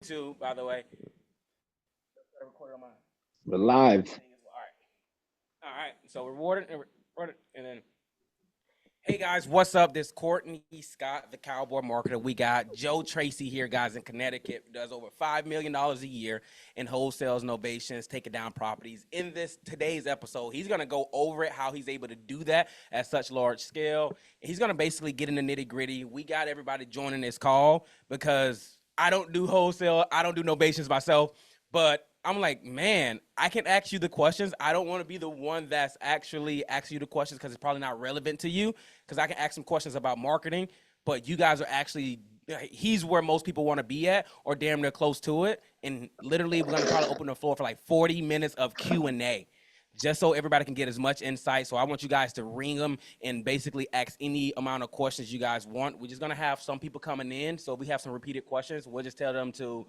YouTube, by the way. Record on mine. We're live. All right. So rewarded and then. Hey guys, what's up? This Courtney Scott, the Cowboy Marketer. We got Joe Tracy here, guys, in Connecticut. Does over $5 million a year in wholesales, novations, taking down properties. In today's episode, he's gonna go over it, how he's able to do that at such large scale. He's gonna basically get in the nitty gritty. We got everybody joining this call because I don't do wholesale, I don't do novations myself, but I'm like, man, I can ask you the questions. I don't want to be the one that's actually asking you the questions because it's probably not relevant to you, because I can ask some questions about marketing, but you guys are actually, he's where most people want to be at or damn near close to it. And literally, we're going to probably open the floor for like 40 minutes of Q&A just so everybody can get as much insight. So I want you guys to ring them and basically ask any amount of questions you guys want. We're just going to have some people coming in. So if we have some repeated questions, we'll just tell them to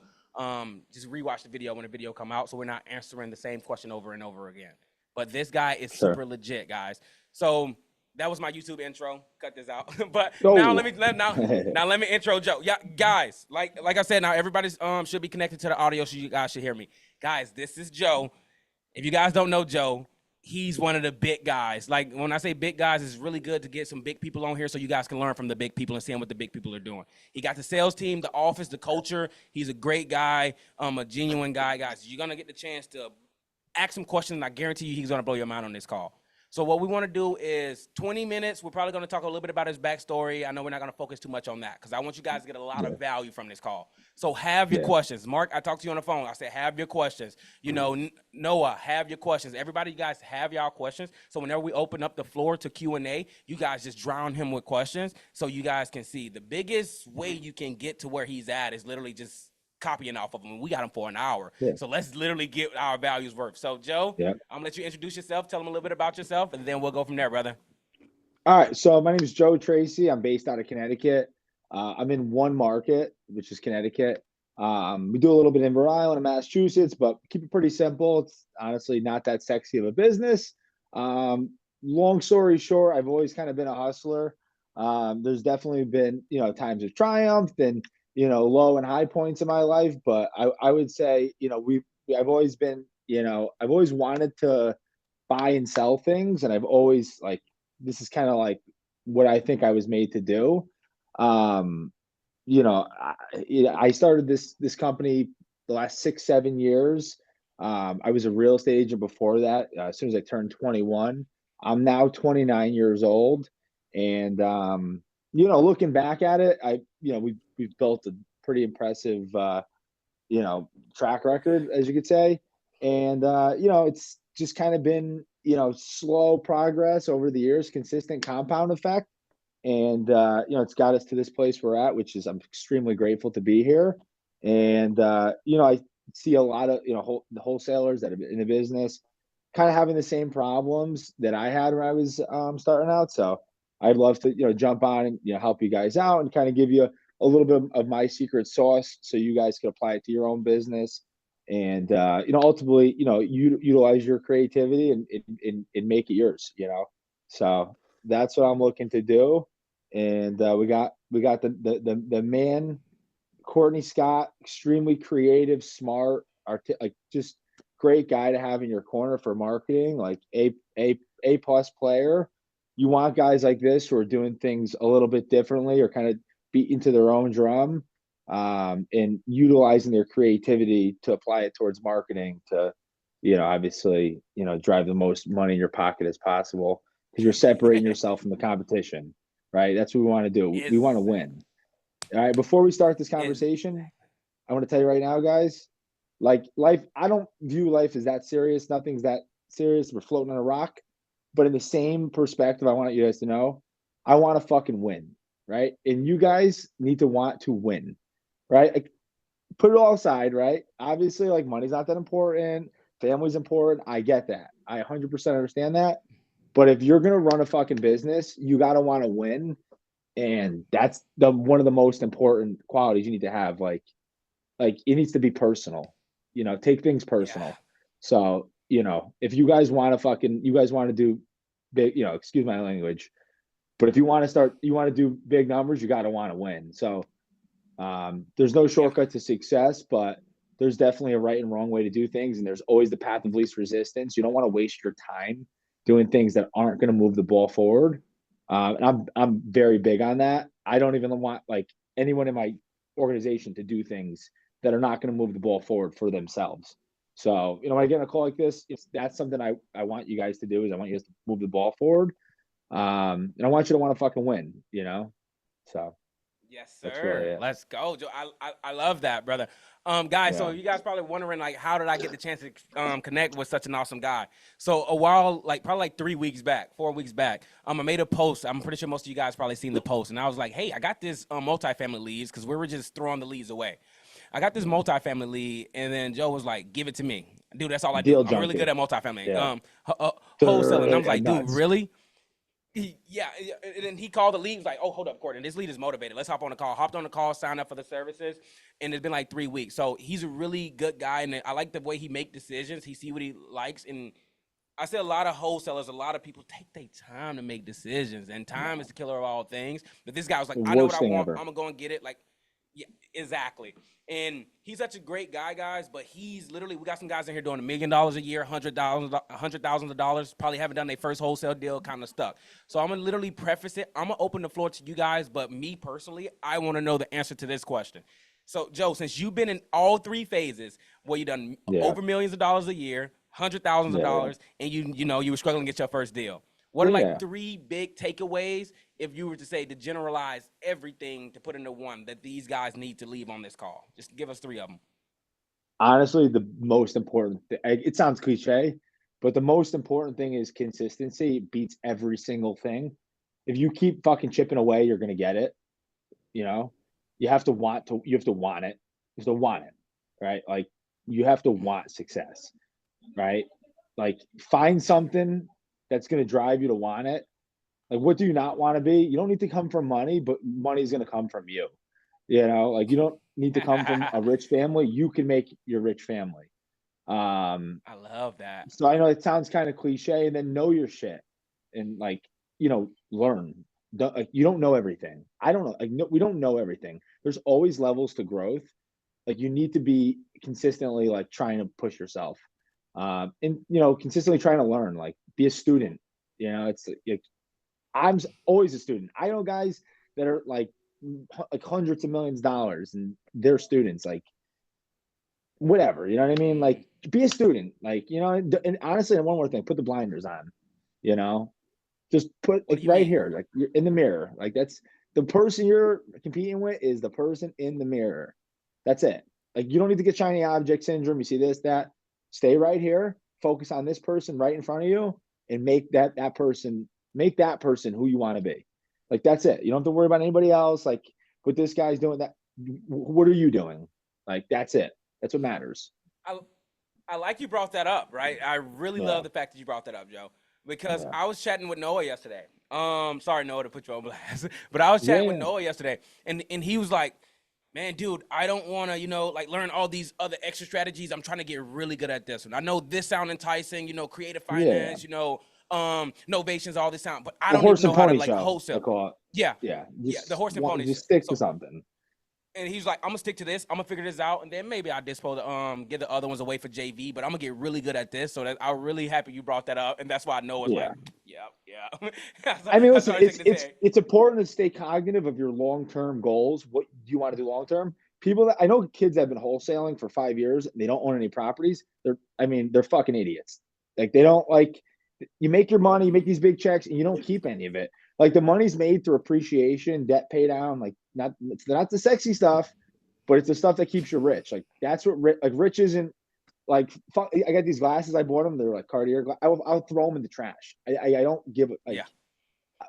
just rewatch the video when the video come out, so we're not answering the same question over and over again. But this guy is super legit, guys. So that was my YouTube intro. Cut this out. But now let me intro Joe. Yeah, guys, like I said, now everybody's should be connected to the audio, so you guys should hear me. Guys, this is Joe. If you guys don't know Joe, he's one of the big guys. Like, when I say big guys, it's really good to get some big people on here so you guys can learn from the big people and see what the big people are doing. He got the sales team, the office, the culture. He's a great guy, a genuine guy, guys. You're going to get the chance to ask him questions, and I guarantee you he's going to blow your mind on this call. So what we want to do is 20 minutes. We're probably going to talk a little bit about his backstory. I know we're not going to focus too much on that because I want you guys to get a lot of value from this call. So have your questions. Mark, I talked to you on the phone. I said, have your questions. You know, Noah, have your questions. Everybody, you guys have y'all questions. So whenever we open up the floor to Q&A, you guys just drown him with questions so you guys can see. The biggest way you can get to where he's at is literally just copying off of him. We got him for an hour. So let's literally get our values worth. So Joe, I'm gonna let you introduce yourself, tell them a little bit about yourself, and then we'll go from there, brother. All right. So my name is Joe Tracy. I'm based out of Connecticut. I'm in one market, which is Connecticut. We do a little bit in Rhode Island and Massachusetts, but keep it pretty simple. It's honestly not that sexy of a business. Long story short, I've always kind of been a hustler. There's definitely been, times of triumph and, low and high points in my life. But I would say, I've always been, I've always wanted to buy and sell things. And I've always this is kind of like what I think I was made to do. I started this company the last 6-7 years. I was a real estate agent before that. As soon as I turned 21, I'm now 29 years old. And, looking back at it, we've built a pretty impressive, track record, as you could say. And, it's just kind of been, slow progress over the years, consistent compound effect. And, it's got us to this place we're at, which is, I'm extremely grateful to be here. And, I see a lot of, the wholesalers that are in the business kind of having the same problems that I had when I was starting out. So I'd love to, jump on and, help you guys out and kind of give you a little bit of my secret sauce so you guys can apply it to your own business. And, ultimately, utilize your creativity and make it yours, So that's what I'm looking to do. And we got the man, Courtney Scott, extremely creative, smart, just great guy to have in your corner for marketing, like A plus player. You want guys like this who are doing things a little bit differently or kind of beating to their own drum, and utilizing their creativity to apply it towards marketing to, obviously, drive the most money in your pocket as possible because you're separating yourself from the competition, right? That's what we want to do. We want to win. All right. Before we start this conversation, I want to tell you right now, guys, like life, I don't view life as that serious. Nothing's that serious. We're floating on a rock. But in the same perspective, I want you guys to know, I want to fucking win, right? And you guys need to want to win, right? Like, put it all aside, right? Obviously, money's not that important. Family's important. I get that. I 100% understand that. But if you're going to run a fucking business, you got to want to win. And that's one of the most important qualities you need to have. Like it needs to be personal, take things personal. Yeah. So, if you guys want to do big, excuse my language, but if you want to do big numbers, you got to want to win. So, There's no Yeah. shortcut to success, but there's definitely a right and wrong way to do things. And there's always the path of least resistance. You don't want to waste your time doing things that aren't going to move the ball forward. And I'm very big on that. I don't even want like anyone in my organization to do things that are not going to move the ball forward for themselves. So, when I get a call like this, that's something I want you guys to do is I want you guys to move the ball forward. And I want you to want to fucking win. So Yes, that's really sir. it. Let's go, Joe. I love that, brother. Guys, so Yeah. you guys probably wondering like, how did I get the chance to connect with such an awesome guy? So a while, like probably like 3 weeks back, 4 weeks back, I made a post. I'm pretty sure most of you guys probably seen the post, and I was like, hey, I got this multifamily leads because we were just throwing the leads away. I got this multifamily lead, and then Joe was like, give it to me, dude. That's all I do. Deal I'm really good junkie. at multifamily, Yeah. wholesaling. And I was like, dude, Nuts. really? Yeah, and then he called the lead. He was like, "Oh, hold up, Courtney. This lead is motivated. Let's hop on the call." Hopped on the call, signed up for the services, and it's been like 3 weeks. So he's a really good guy, and I like the way he make decisions. He see what he likes, and I see a lot of wholesalers, a lot of people take their time to make decisions, and time is the killer of all things. But this guy was like, The "I know what worst I thing want. ever. I'm gonna go and get it." Like, yeah, exactly. And he's such a great guy, guys. But he's literally, we got some guys in here doing $1 million a year, hundred thousands of dollars. Probably haven't done their first wholesale deal, kind of stuck. So I'm gonna literally preface it. I'm gonna open the floor to you guys. But me personally, I want to know the answer to this question. So Joe, since you've been in all three phases, where you done Yeah. over millions of dollars a year, hundred thousands of Yeah. dollars, and you were struggling to get your first deal. What are like Yeah. three big takeaways if you were to say to generalize everything to put into one that these guys need to leave on this call? Just give us three of them. Honestly, the most important it sounds cliche, but the most important thing is consistency beats every single thing. If you keep fucking chipping away, you're gonna get it. You know, you have to want it. You have to want it, right? Like you have to want success, right? Like find something that's gonna drive you to want it. Like, what do you not want to be? You don't need to come from money, but money's going to come from you. Like you don't need to come from a rich family. You can make your rich family. Um, I love that. so I know it sounds kind of cliche, and then know your shit and like, learn. Like, you don't know everything. I don't know. Like, no, we don't know everything. There's always levels to growth. Like you need to be consistently like trying to push yourself. And consistently trying to learn, like be a student. It's like I'm always a student. I know guys that are like hundreds of millions of dollars and they're students, like whatever, you know what I mean? Like be a student, like, and honestly, and one more thing, put the blinders on, you know, just put What like do you right mean? here, like you're in the mirror. Like that's the person you're competing with is the person in the mirror. That's it. Like you don't need to get shiny object syndrome. You see this, that. Stay right here. Focus on this person right in front of you, and make that person who you want to be. Like that's it. You don't have to worry about anybody else. Like what this guy's doing. That what are you doing? Like that's it. That's what matters. I I like you brought that up, right? I really Yeah. love the fact that you brought that up, Joe, because Yeah. I was chatting with Noah yesterday. Sorry, Noah, to put you on blast, but I was chatting with Yeah. Noah yesterday, and he was like, "Man, dude, I don't want to, like learn all these other extra strategies. I'm trying to get really good at this one. I know this sound enticing, creative Yeah. finance, novations, all this sound, but I The don't even horse and know how to pony like show, I whole." call it. Yeah, Yeah. yeah, the horse and pony Just show. stick to So something. and he's like, I'm gonna stick to this. I'm gonna figure this out, and then maybe I dispose get the other ones away for JV. But I'm gonna get really good at this. So that I'm really happy you brought that up, and that's why Noah's like, Yeah. yeah, yeah. that's, I mean, that's listen, what I was it's thinking to it's say. it's important to stay cognitive of your long-term goals. What do you want to do long-term? People that I know kids that have been wholesaling for 5 years, and they don't own any properties. They're fucking idiots. Like they don't like you make your money, you make these big checks, and you don't keep any of it. Like the money's made through appreciation, debt pay down, like it's not the sexy stuff, but it's the stuff that keeps you rich. Like that's what like rich isn't like. I got these glasses. I bought them. They're like Cartier. I'll throw them in the trash. I don't give it like Yeah,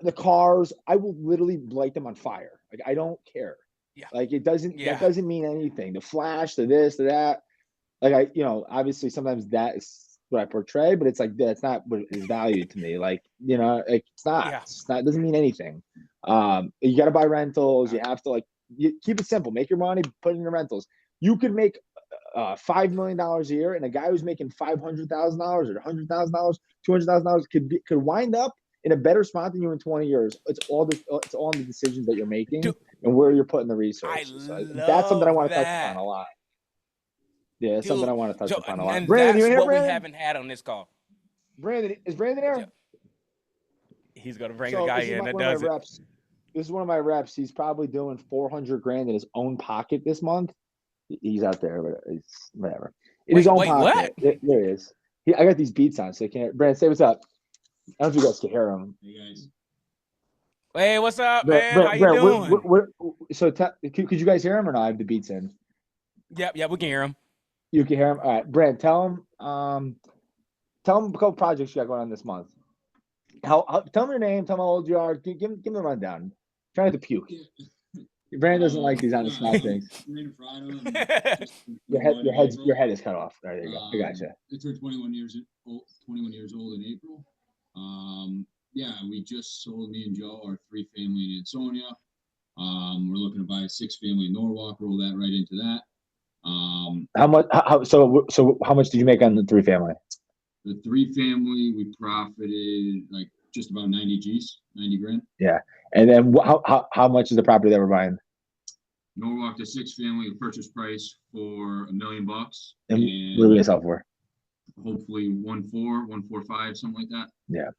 the cars. I will literally light them on fire. Like I don't care. yeah, Like that yeah. doesn't mean anything. The flash, the this, the that. Like obviously sometimes that is what I portray, but it's like that's not what is valued to me. Like like it's not. Yeah. It's not. It doesn't mean anything. You got to buy rentals. Uh, You have to keep it simple. Make your money, put it in the rentals. You could make $5 million a year, and a guy who's making $500,000 or $100,000, $200,000 could wind up in a better spot than you in 20 years. It's all in the decisions that you're making Dude, and where you're putting the I resources. So that's something I love want to touch upon that. a lot. Yeah, it's something Dude, I want to touch Joe, upon a lot. and Brandon, you that's here, what we Brandon? haven't had on this call. Brandon, is Brandon Joe, there? he's gonna bring the So guy this is in that one of my does it. reps. This is one of my reps. He's probably doing 400 grand in his own pocket this month. He's out there, but it's whatever. In his own Wait, what? pocket. There he is. I got these beats on, so I can't. Brandon, say what's up. I don't know if you guys can hear him. Hey guys. Hey, what's up, man? How you Brandon, doing? so could you guys hear him or not? I have the beats in. Yep, we can hear him. You can hear him. All right, Brandon, tell him a couple projects you got going on this month. Tell him your name. Tell him how old you are. Give him the rundown. Try not to puke. Brandon doesn't like these on the spot things. Your head is cut off. All right, there you go. I gotcha. I turned 21 years old in April. Yeah, we just sold, me and Joe, our 3-family in Ansonia. We're looking to buy a 6-family in Norwalk, roll that right into that. How much? How much did you make on the 3-family? The 3-family, we profited like just about 90 grand. Yeah, and then how much is the property that we're buying? Norwalk, the 6-family, the purchase price for $1 million. And what are we gonna sell for? Hopefully 1.45, something like that. Yeah.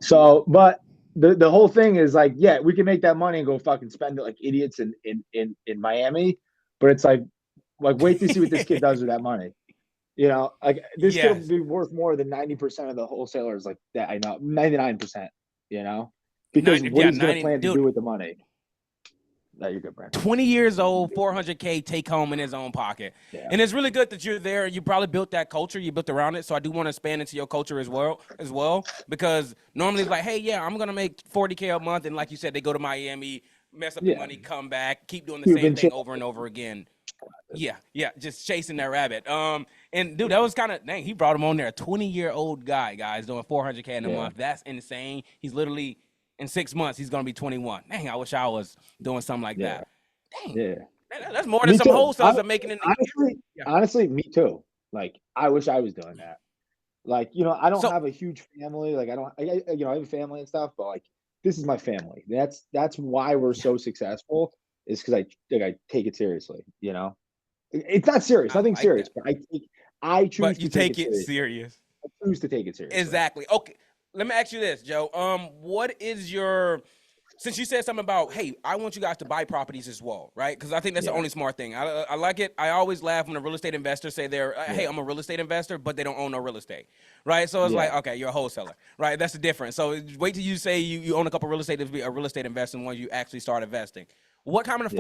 So, but the whole thing is like, yeah, we can make that money and go fucking spend it like idiots in Miami, but it's like wait to see what this kid does with that money. You know, like this kid will be worth more than 90% of the wholesalers like that. I know 99%. You know, because what he's gonna plan to do with the money. That you're good, Brandon. 20 years old, 400K take home in his own pocket. Yeah. And it's really good that you're there. You probably built that culture. You built around it. So I do want to expand into your culture as well, because normally it's like, hey, yeah, I'm going to make 40K a month. And like you said, they go to Miami, mess up the money, come back, keep doing the same thing over and over again. Yeah, just chasing that rabbit. And dude, that was kind of, dang, he brought him on there. A 20-year-old guy, guys, doing 400K in a month. That's insane. He's literally, in 6 months, he's going to be 21. Dang, I wish I was doing something like that. Dang. Yeah. That's more than some wholesalers are making in the Honestly, me too. Like, I wish I was doing that. Like, you know, I don't have a huge family. Like, I have a family and stuff, but like, this is my family. That's why we're so successful, is because I take it seriously, you know? It's not serious. Nothing serious, but I choose to take it serious. I choose to take it seriously. Exactly. Okay. Let me ask you this, Joe. What is your, since you said something about, hey, I want you guys to buy properties as well, right? Because I think that's the only smart thing. I like it. I always laugh when a real estate investor say hey, I'm a real estate investor, but they don't own no real estate, right? So it's like, okay, you're a wholesaler, right? That's the difference. So wait till you say you own a couple of real estate to be a real estate investor when you actually start investing. What kind of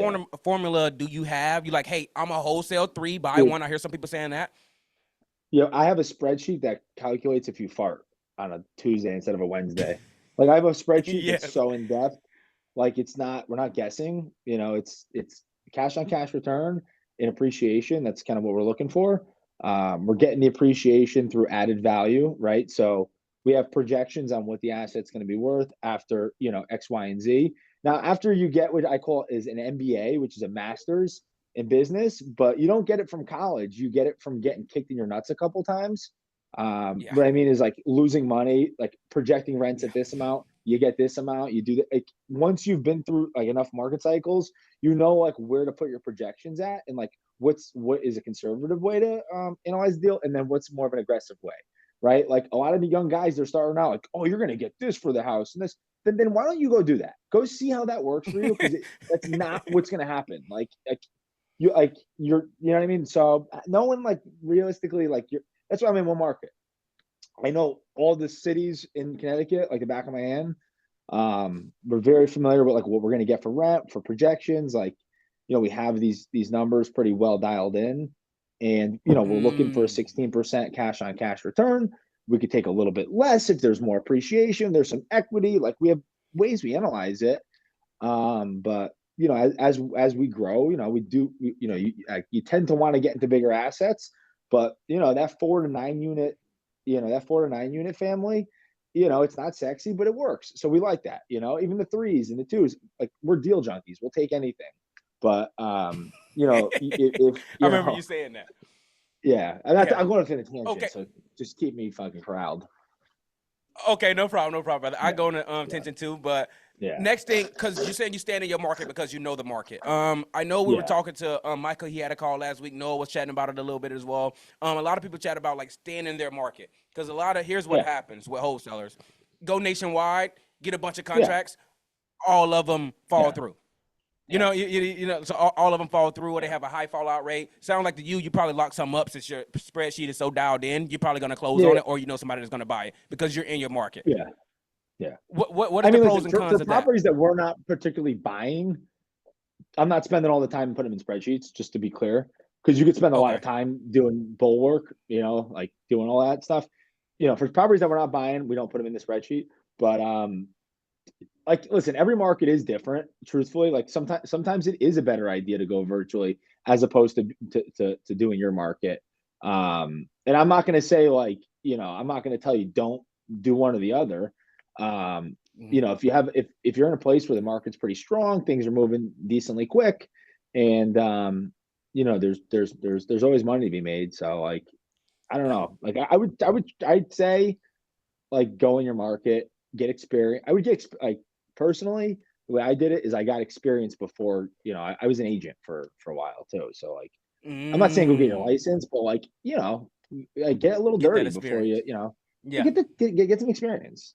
formula do you have? You like, hey, I'm a wholesale 3, buy 1. I hear some people saying that. Yeah, I have a spreadsheet that calculates if you fart on a Tuesday instead of a Wednesday. Like, I have a spreadsheet that's so in depth. Like, we're not guessing, you know, it's cash on cash return and appreciation. That's kind of what we're looking for. We're getting the appreciation through added value, right? So we have projections on what the asset's going to be worth after, you know, X, Y, and Z. Now, after you get what I call is an MBA, which is a master's in business, but you don't get it from college. You get it from getting kicked in your nuts a couple times. What I mean is like losing money, like projecting rents at this amount, you get this amount, you do that. Like, once you've been through like enough market cycles, you know, like where to put your projections at, and like what is a conservative way to analyze the deal, and then what's more of an aggressive way, right? Like, a lot of the young guys, they're starting out like, oh, you're gonna get this for the house and this. Then why don't you go do that? Go see how that works for you, because that's not what's gonna happen. You know what I mean? So no one, like, realistically, like, that's why I'm in one market. I know all the cities in Connecticut like the back of my hand. We're very familiar with like what we're going to get for rent, for projections. Like, you know, we have these numbers pretty well dialed in, and, you know, we're looking for a 16% cash on cash return. We could take a little bit less if there's more appreciation. There's some equity. Like, we have ways we analyze it. But, you know, as we grow, you know, you tend to want to get into bigger assets. But, you know, that 4 to 9 unit family, you know, it's not sexy, but it works. So we like that, you know, even the 3s and the 2s, like, we're deal junkies. We'll take anything. But, you know, if I remember you saying that. Yeah. I'm going to finish tangent, so just keep me fucking corralled. Okay, no problem, brother. I Yeah. go into attention too, but Yeah. next thing, because you said you stand in your market because you know the market. I know we were Yeah. talking to Michael. He had a call last week. Noah was chatting about it a little bit as well. A lot of people chat about like staying in their market because here's what Yeah. happens with wholesalers: go nationwide, get a bunch of Yeah. contracts, all of them fall Yeah. through. Yeah. You know, so all of them fall through, or they have a high fallout rate. Sound like to you probably lock some up since your spreadsheet is so dialed in. You're probably gonna close on Yeah. it, or you know somebody that's gonna buy it because you're in your market. Yeah. Yeah. What is I the mean, pros listen, and for cons of that? properties that we're not particularly buying, I'm not spending all the time putting them in spreadsheets, just to be clear, because you could spend a lot Okay. of time doing bull work, like doing all that stuff. For properties that we're not buying, we don't put them in the spreadsheet. But like, listen, every market is different. Truthfully, like sometimes it is a better idea to go virtually as opposed to doing your market. And I'm not going to say like, I'm not going to tell you don't do one or the other. If you're in a place where the market's pretty strong, things are moving decently quick, and there's always money to be made. So like, I don't know. Like I'd say like go in your market, get experience. I would get like personally, the way I did it is I got experience before. I was an agent for a while too. So like, I'm not saying go get your Mm, license, but like like get a little get that dirty before experience. you Yeah, get some experience.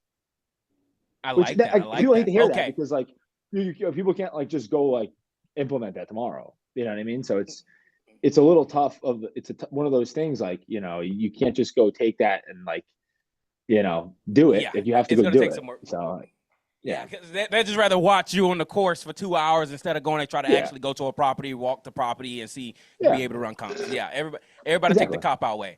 I Which like that. I like people hate that. to hear that Okay. because like people can't like just go like implement that tomorrow. You know what I mean? So it's a little tough. One of those things like you can't just go take that and like do it. Yeah, Like you have to it's go gonna do take it. some work. So Yeah, yeah, because they just rather watch you on the course for 2 hours instead of going and try to yeah, actually go to a property, walk the property, and see and yeah, be able to run comps. Yeah, everybody take the exactly. cop out way.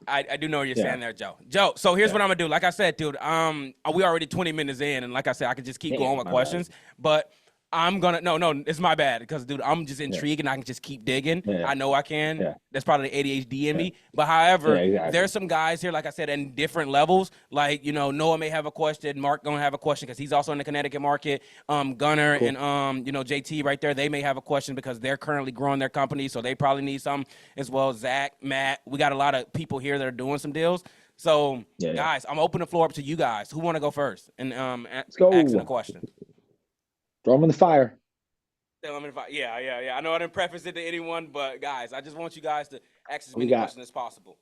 I do know what you're Yeah, saying there, Joe. Joe, so here's yeah. what I'm gonna do. Like I said, dude, we already 20 minutes in, and like I said, I could just keep going Damn, with my bad. questions, but I'm gonna no, it's my bad because dude, I'm just Yeah, intrigued and I can just keep digging. yeah, I know I can. yeah, That's probably the ADHD in yeah, me. But yeah, however, exactly. there's some guys here, like I said, in different levels. Like, Noah may have a question, Mark gonna have a question because he's also in the Connecticut market. Gunner Cool. and JT right there, they may have a question because they're currently growing their company, so they probably need some as well. Zach, Matt, we got a lot of people here that are doing some deals. So Yeah, yeah. guys, I'm opening the floor up to you guys. Who want to go first? And Let's asking a go. question. Throw them in the fire. Yeah. I know I didn't preface it to anyone, but guys, I just want you guys to ask as What we many got? questions as possible.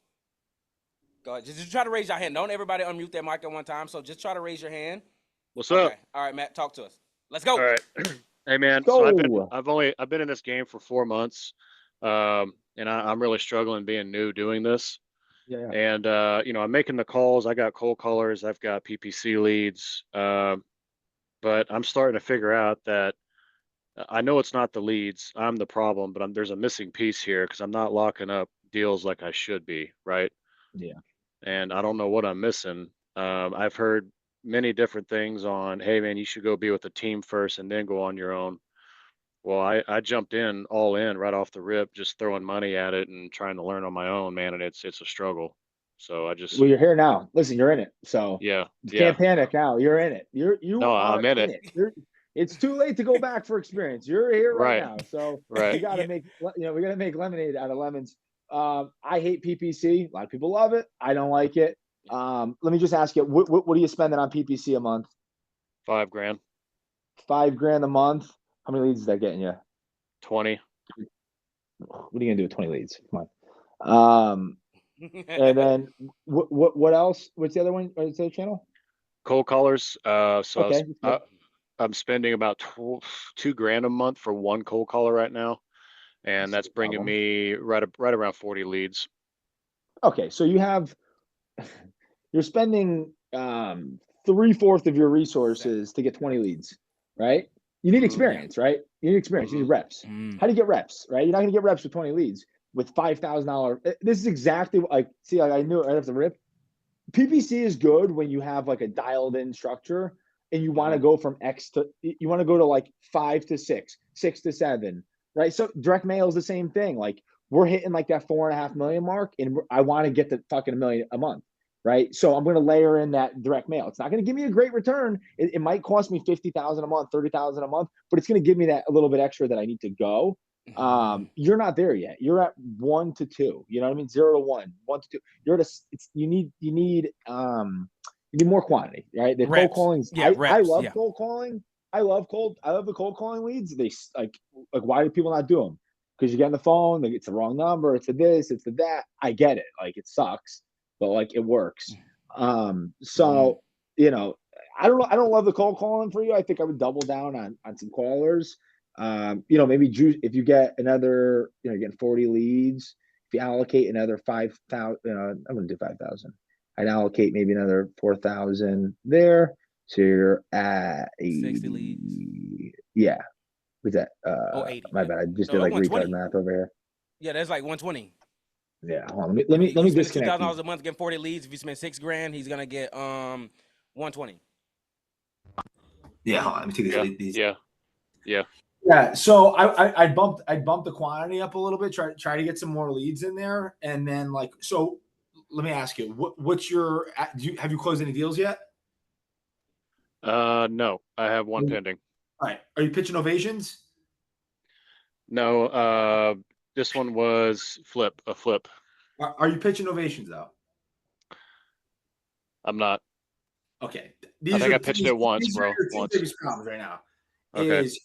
Go ahead. Just try to raise your hand. Don't everybody unmute their mic at one time. So just try to raise your hand. What's up? Okay. All right, Matt, talk to us. Let's All go. right. Hey man, Let's so go. I've been in this game for 4 months. And I'm really struggling being new doing this. Yeah, yeah. And I'm making the calls. I got cold callers, I've got PPC leads. But I'm starting to figure out that I know it's not the leads. I'm the problem, but there's a missing piece here because I'm not locking up deals like I should be, right? Yeah. And I don't know what I'm missing. I've heard many different things on, hey man, you should go be with a team first and then go on your own. Well, I jumped in all in right off the rip, just throwing money at it and trying to learn on my own, man, and it's a struggle. So I just Well, you're here now. Listen, you're in it. So yeah, you yeah. can't panic now. You're in it. You No, are I'm in in it. it. It's too late to go back for experience. You're here right Right, now. So right. we got to Yeah. make we got to make lemonade out of lemons. I hate PPC. A lot of people love it. I don't like it. Let me just ask you, what are you spending on PPC a month? 5 grand, 5 grand a month. How many leads is that getting you? 20. What are you gonna do with 20 leads? Come on. And then what else? What's the other one? What's the other channel? Cold callers. So Okay. I'm spending about 2 grand a month for one cold caller right now, and That's that's no bringing problem. me right around 40 leads. Okay, so you're spending 3/4 of your resources to get 20 leads, right? You need Hmm. Yeah. experience, right? You need experience. You Hmm. need reps. Mm. How do you get reps, right? You're not gonna get reps with 20 leads with $5,000. This is exactly like see, like I knew it right off the rip. PPC is good when you have like a dialed in structure and you want Hmm. to go from X to you want to go to like 5 to 6, 6 to 7, right? So direct mail is the same thing. Like we're hitting like that 4.5 million mark, and I want to get to fucking 1 million a month, right? So I'm going to layer in that direct mail. It's not going to give me a great return. It might cost me 50,000 a month, 30,000 a month, but it's going to give me that a little bit extra that I need to go. Mm. You're not there yet. You're at 1 to 2. You know what I mean? 0 to 1, 1 to 2. You're at you need you need more quantity, right? The cold Reps. callings, Yeah, I reps, love yeah. cold calling. I love the cold calling leads. They like why do people not do them? Because you get on the phone, it's the wrong number, it's the this, it's the that. I get it. Like it sucks, but like it works. So you know, I don't know. I don't love the cold calling for you. I think I would double down on some callers. You know, maybe if you get another, you know, getting 40 leads, if you allocate another 5,000, I'm gonna do 5,000. I'd allocate maybe another 4,000 there. So you're at 60 leads. Yeah. What's that? Oh, 80. My bad. I just No, did like that's retard 120. math over here. Yeah, that's like 120. Yeah. Hold on. Let If me you spend disconnect $2,000 these. a month getting 40 leads, if you spend $6,000, he's gonna get 120. Yeah. Hold on. Let me take Yeah. these. Yeah. Yeah. So I'd bump the quantity up a little bit, try to get some more leads in there. And then like, so let me ask you, what's your, have you closed any deals yet? No, I have one pending. All right. Are you pitching novations? No, this one was a flip. Are you pitching novations though? I'm not. Okay. I think I pitched it once, These bro. are your two Once. biggest problems right now. Okay. Is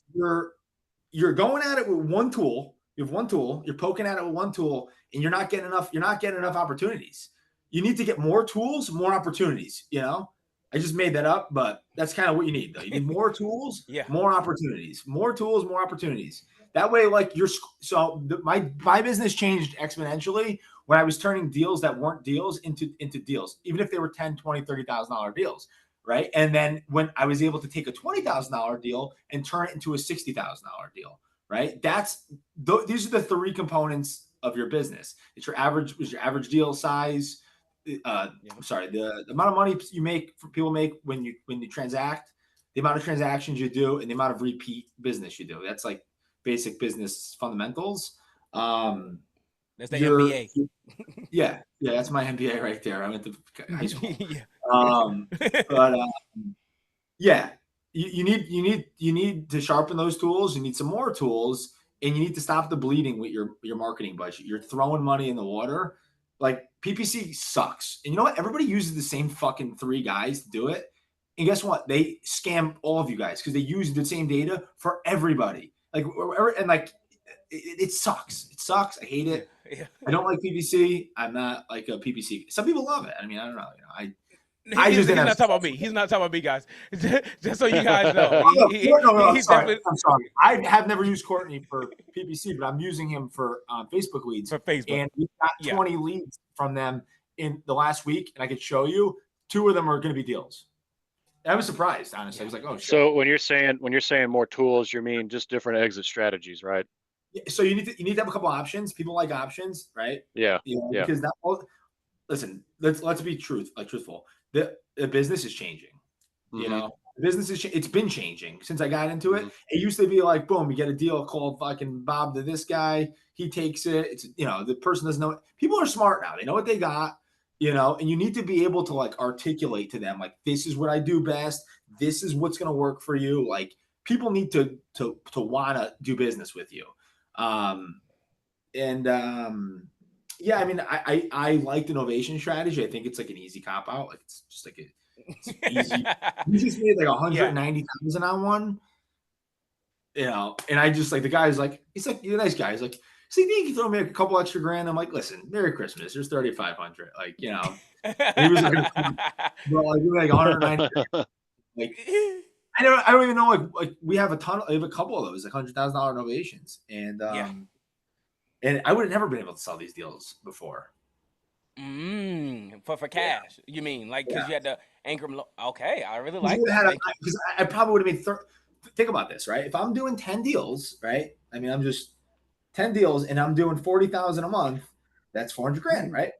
you're going at it with one tool. You have one tool. You're poking at it with one tool, and you're not getting enough opportunities. You need to get more tools, more opportunities. You know, I just made that up, but that's kind of what you need, though. You need more tools, Yeah. more opportunities. More tools, more opportunities. That way, like my business changed exponentially when I was turning deals that weren't deals into deals, even if they were $10,000, $20,000, $30,000 deals. Right. And then when I was able to take a $20,000 deal and turn it into a $60,000 deal, right? These are the three components of your business. It's your average deal size. I'm sorry, the amount of money people make when you transact, the amount of transactions you do, and the amount of repeat business you do. That's like basic business fundamentals. That's the MBA. Yeah, that's my MBA right there. I went to high school. Yeah. But yeah, you need to sharpen those tools. You need some more tools, and you need to stop the bleeding with your marketing budget. You're throwing money in the water. Like PPC sucks, and you know what? Everybody uses the same fucking three guys to do it, and guess what? They scam all of you guys because they use the same data for everybody. Like, and like, it sucks. It sucks. I hate it. Yeah. I don't like PPC. I'm not like a PPC. Some people love it. I mean, I don't know. You know, He's not talking about me. He's not talking about me, guys. Just so you guys know. I'm sorry. I have never used Courtney for PPC, but I'm using him for Facebook leads. For Facebook. And we got 20 leads from them in the last week, and I could show you 2 of them are going to be deals. And I was surprised, honestly. I was like, oh, shit. So when you're saying more tools, you mean just different exit strategies, right? Yeah, so you need to have a couple options. People like options, right? Yeah. Because listen, let's be truthful. The business is changing. Mm-hmm. You know, the business it's been changing since I got into it. It used to be like, boom, you get a deal called fucking Bob to this guy. He takes it. It's, you know, the person doesn't know. People are smart now. They know what they got, you know, and you need to be able to like articulate to them, like, this is what I do best. This is what's going to work for you. Like, people need to want to do business with you. Yeah, I mean, I like the novation strategy. I think it's like an easy cop out. Like, it's just like it's easy. You just made like 190,000 on one, you know. And I just like, the guy's like, he's like, you're a nice guy. He's like, see, you can throw me a couple extra grand. I'm like, listen, Merry Christmas. There's 3,500. Like, you know, he was like, bro, like 190. Like, I don't even know. Like we have a couple of those, like $100,000 novations, and and I would have never been able to sell these deals before. For cash, you mean, like, because you had to anchor them. Okay, I really like that. Because I probably would have made. Think about this, right? If I'm doing 10 deals, right? I mean, I'm just 10 deals, and I'm doing 40,000 a month. That's 400 grand, right?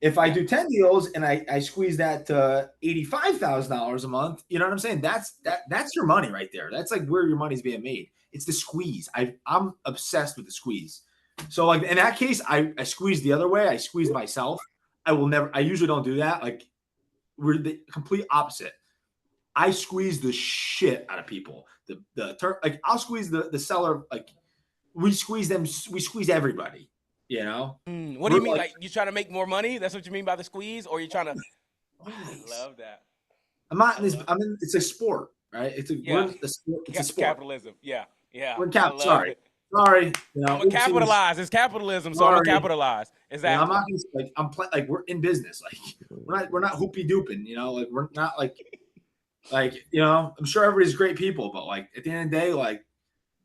If I do 10 deals and I squeeze that to $85,000 a month, you know what I'm saying? That's your money right there. That's like where your money's being made. It's the squeeze. I'm obsessed with the squeeze. So like in that case, I squeeze the other way. I squeeze myself. I usually don't do that. Like, we're the complete opposite. I squeeze the shit out of people. Like, I'll squeeze the seller. Like, we squeeze them. We squeeze everybody. You know. What do you mean? Like, you trying to make more money? That's what you mean by the squeeze, or you trying to? I love that. I'm not in this. I'm in. It's a sport, right? We're in the sport. It's a sport. Capitalism. Yeah. We're in I love Sorry, it. sorry. I'm a capitalize. It's capitalism, so I'm a Sorry. capitalize. Exactly. I'm not gonna I'm like we're in business. Like we're not hoopy dooping. Like we're not like I'm sure everybody's great people, but like at the end of the day, like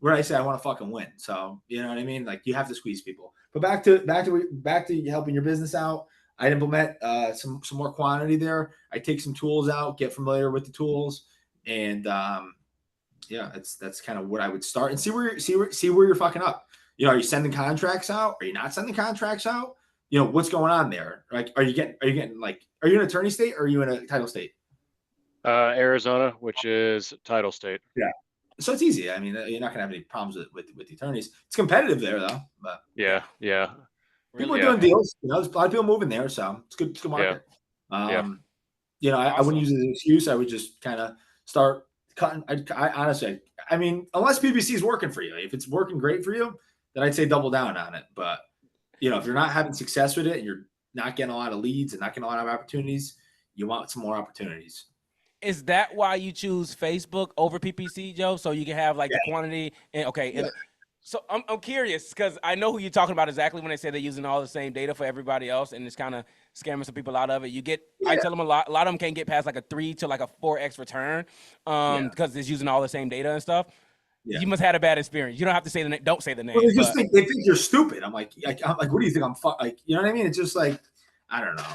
where I say I want to fucking win. So you know what I mean? Like you have to squeeze people. But back to helping your business out. I'd implement some more quantity there. I take some tools out, get familiar with the tools, and that's kind of what I would start and see where you're fucking up. Are you sending contracts out? Are you not sending contracts out? What's going on there? Like, are you getting like, are you in an attorney state or are you in a title state? Arizona, which is title state. Yeah. So it's easy. I mean, you're not gonna have any problems with the attorneys. It's competitive there though, but yeah. People are doing deals. There's a lot of people moving there, so it's good. It's good market. Awesome. I wouldn't use it as an excuse. I would just kind of start cutting. I honestly, I mean, unless PPC is working for you, if it's working great for you, then I'd say double down on it. But if you're not having success with it and you're not getting a lot of leads and not getting a lot of opportunities, you want some more opportunities. Is that why you choose Facebook over PPC, Joe? So you can have like the quantity and so I'm curious because I know who you're talking about exactly when they say they're using all the same data for everybody else and it's kind of scamming some people out of it. I tell them a lot of them can't get past like a 3 to like a 4x return because it's using all the same data and stuff. Yeah. You must have had a bad experience. You don't have to say the name. Don't say the name. Well, they think you're stupid. I'm like, what do you think? I'm like, you know what I mean? It's just like, I don't know.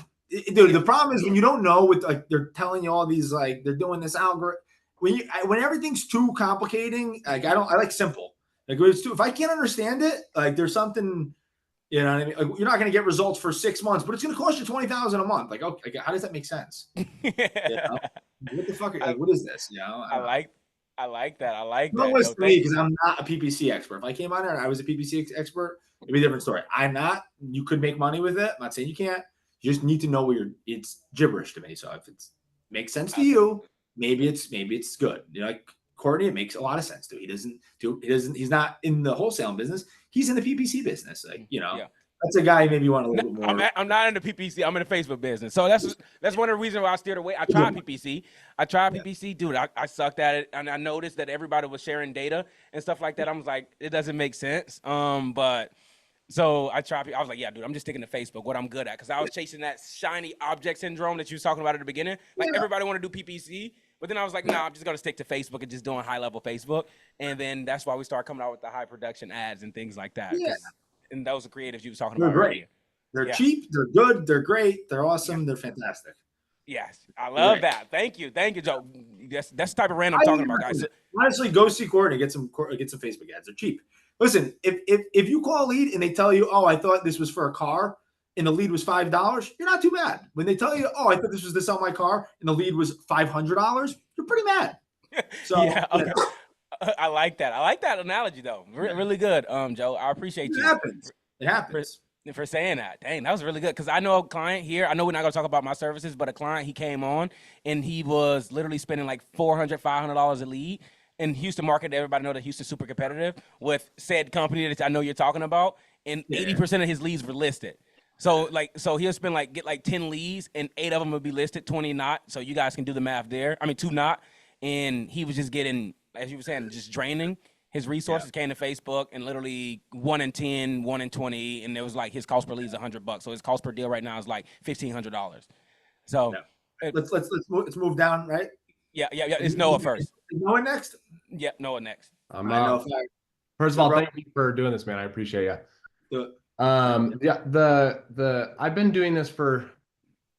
Dude, the problem is when you don't know what like they're telling you all these like they're doing this algorithm when everything's too complicating. Like I like simple. Like if I can't understand it, like there's something, you know what I mean? Like you're not going to get results for 6 months, but it's going to cost you $20,000 a month. Like, okay, how does that make sense? What the fuck? Like, what is this? I like that. I like that. Don't listen to me because I'm not a PPC expert. If I came on there and I was a PPC expert, it'd be a different story. I'm not. You could make money with it. I'm not saying you can't. You just need to know where it's gibberish to me. So if it makes sense to you, maybe it's good. Like Courtney, it makes a lot of sense to. He's not in the wholesaling business. He's in the PPC business. Like, that's a guy maybe you want a little bit more. I'm not in the PPC. I'm in the Facebook business. So that's one of the reasons why I steered away. I tried PPC. PPC, dude. I sucked at it, and I noticed that everybody was sharing data and stuff like that. I was like, it doesn't make sense. But so I tried. I was like, yeah, dude. I'm just sticking to Facebook. What I'm good at, because I was chasing that shiny object syndrome that you was talking about at the beginning. Like everybody want to do PPC. But then I was like, nah, I'm just going to stick to Facebook and just doing high-level Facebook. And then that's why we started coming out with the high-production ads and things like that. Yeah. And those are creatives you was talking about great. earlier. They're cheap. They're good. They're great. They're awesome. They're fantastic. Yes. I love that. Thank you, Joe. That's the type of random I'm talking about, guys. Honestly, go see Courtney. Get some Facebook ads. They're cheap. Listen, if you call a lead and they tell you, oh, I thought this was for a car, and the lead was $5, you're not too mad. When they tell you, oh, I thought this was to sell my car, and the lead was $500, you're pretty mad. So okay. I like that. I like that analogy though. Really good, Joe. I appreciate you. It happens. For saying that. Dang, that was really good. Because I know a client here. I know we're not gonna talk about my services, but a client, he came on and he was literally spending like $400, $500 a lead. In Houston market, everybody know that Houston's super competitive with said company that I know you're talking about, and 80% of his leads were listed. So he'll spend get 10 leads and 8 of them will be listed, 20 not. So you guys can do the math there. I mean 2 not. And he was just getting, as you were saying, just draining his resources. Came to Facebook and literally 1 in 10, 1 in 20, and it was like his cost per lead is $100. So his cost per deal right now is like $1,500. So let's move down, right? Yeah. It's Noah first. Noah next. Yeah, Noah next. First of all, thank you for doing this, man. I appreciate you. Do it. I've been doing this for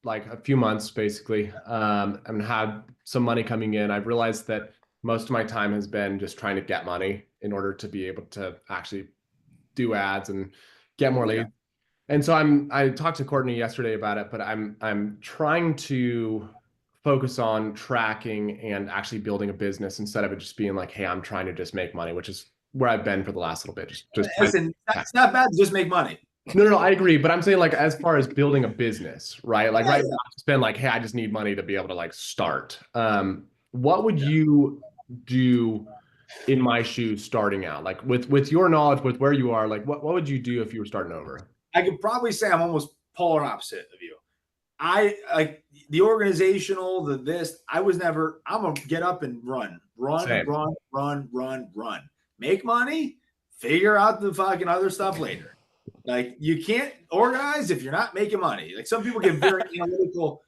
like a few months basically. And had some money coming in. I've realized that most of my time has been just trying to get money in order to be able to actually do ads and get more leads. And so I talked to Courtney yesterday about it, but I'm trying to focus on tracking and actually building a business instead of it just being like, hey, I'm trying to just make money, which is where I've been for the last little bit. Listen, it's not bad to just make money. No, I agree. But I'm saying like, as far as building a business, right? Like right now it's been like, hey, I just need money to be able to like start. What would you do in my shoes starting out? Like with your knowledge, with where you are, like what would you do if you were starting over? I could probably say I'm almost polar opposite of you. I like the organizational, the this. I was never. I'm gonna get up and run. Same. Make money. Figure out the fucking other stuff later. Like you can't organize if you're not making money. Like some people get very analytical,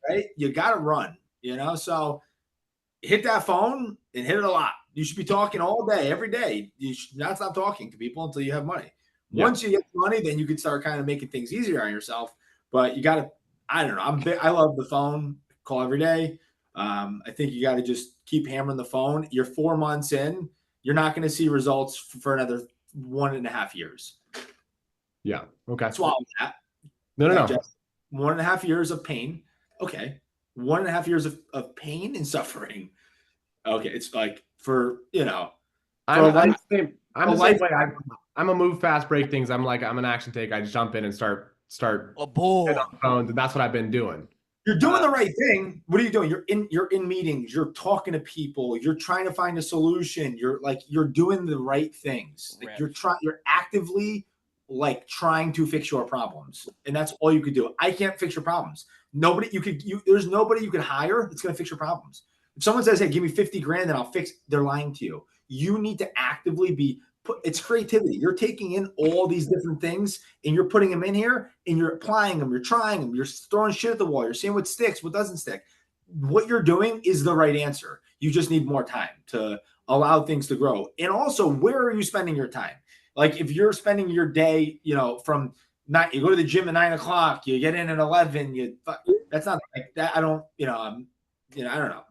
right? You got to run. So hit that phone and hit it a lot. You should be talking all day, every day. You should not stop talking to people until you have money. Yeah. Once you get money, then you can start kind of making things easier on yourself. But you got to, I don't know. I love the phone call every day. I think you got to just keep hammering the phone. You're 4 months in. You're not going to see results for another 1.5 years. Yeah. Okay. Swallow that. No. Just 1.5 years of pain. Okay. 1.5 years of pain and suffering. Okay. It's like I'm the same way. I'm a move fast, break things. I'm an action take. I jump in and start a bull. phones, and that's what I've been doing. You're doing the right thing. What are you doing? You're in meetings. You're talking to people. You're trying to find a solution. You're doing the right things. Like you're actively trying to fix your problems, and that's all you could do. I can't fix your problems. There's nobody you could hire that's going to fix your problems. If someone says, "Hey, give me 50 grand and I'll fix," they're lying to you. You need to actively it's creativity. You're taking in all these different things and you're putting them in here and you're applying them. You're trying them. You're throwing shit at the wall. You're seeing what sticks, what doesn't stick. What you're doing is the right answer. You just need more time to allow things to grow. And also, where are you spending your time? Like if you're spending your day, from you go to the gym at 9 o'clock, you get in at 11, that's not like that. I don't know.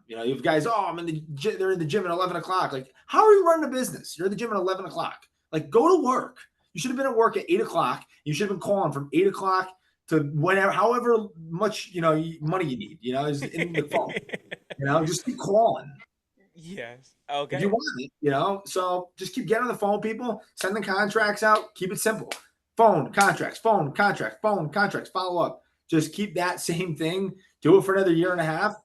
You have guys, I'm in the gym, they're in the gym at 11 o'clock. Like, how are you running a business? You're in the gym at 11 o'clock. Like, go to work. You should have been at work at 8 o'clock. You should have been calling from 8 o'clock to whenever, however much, money you need, is in the phone. Just keep calling. Yes. Okay. If you want it, so just keep getting on the phone, people, send the contracts out, keep it simple. Phone, contracts, phone, contracts, follow up. Just keep that same thing. Do it for another year and a half.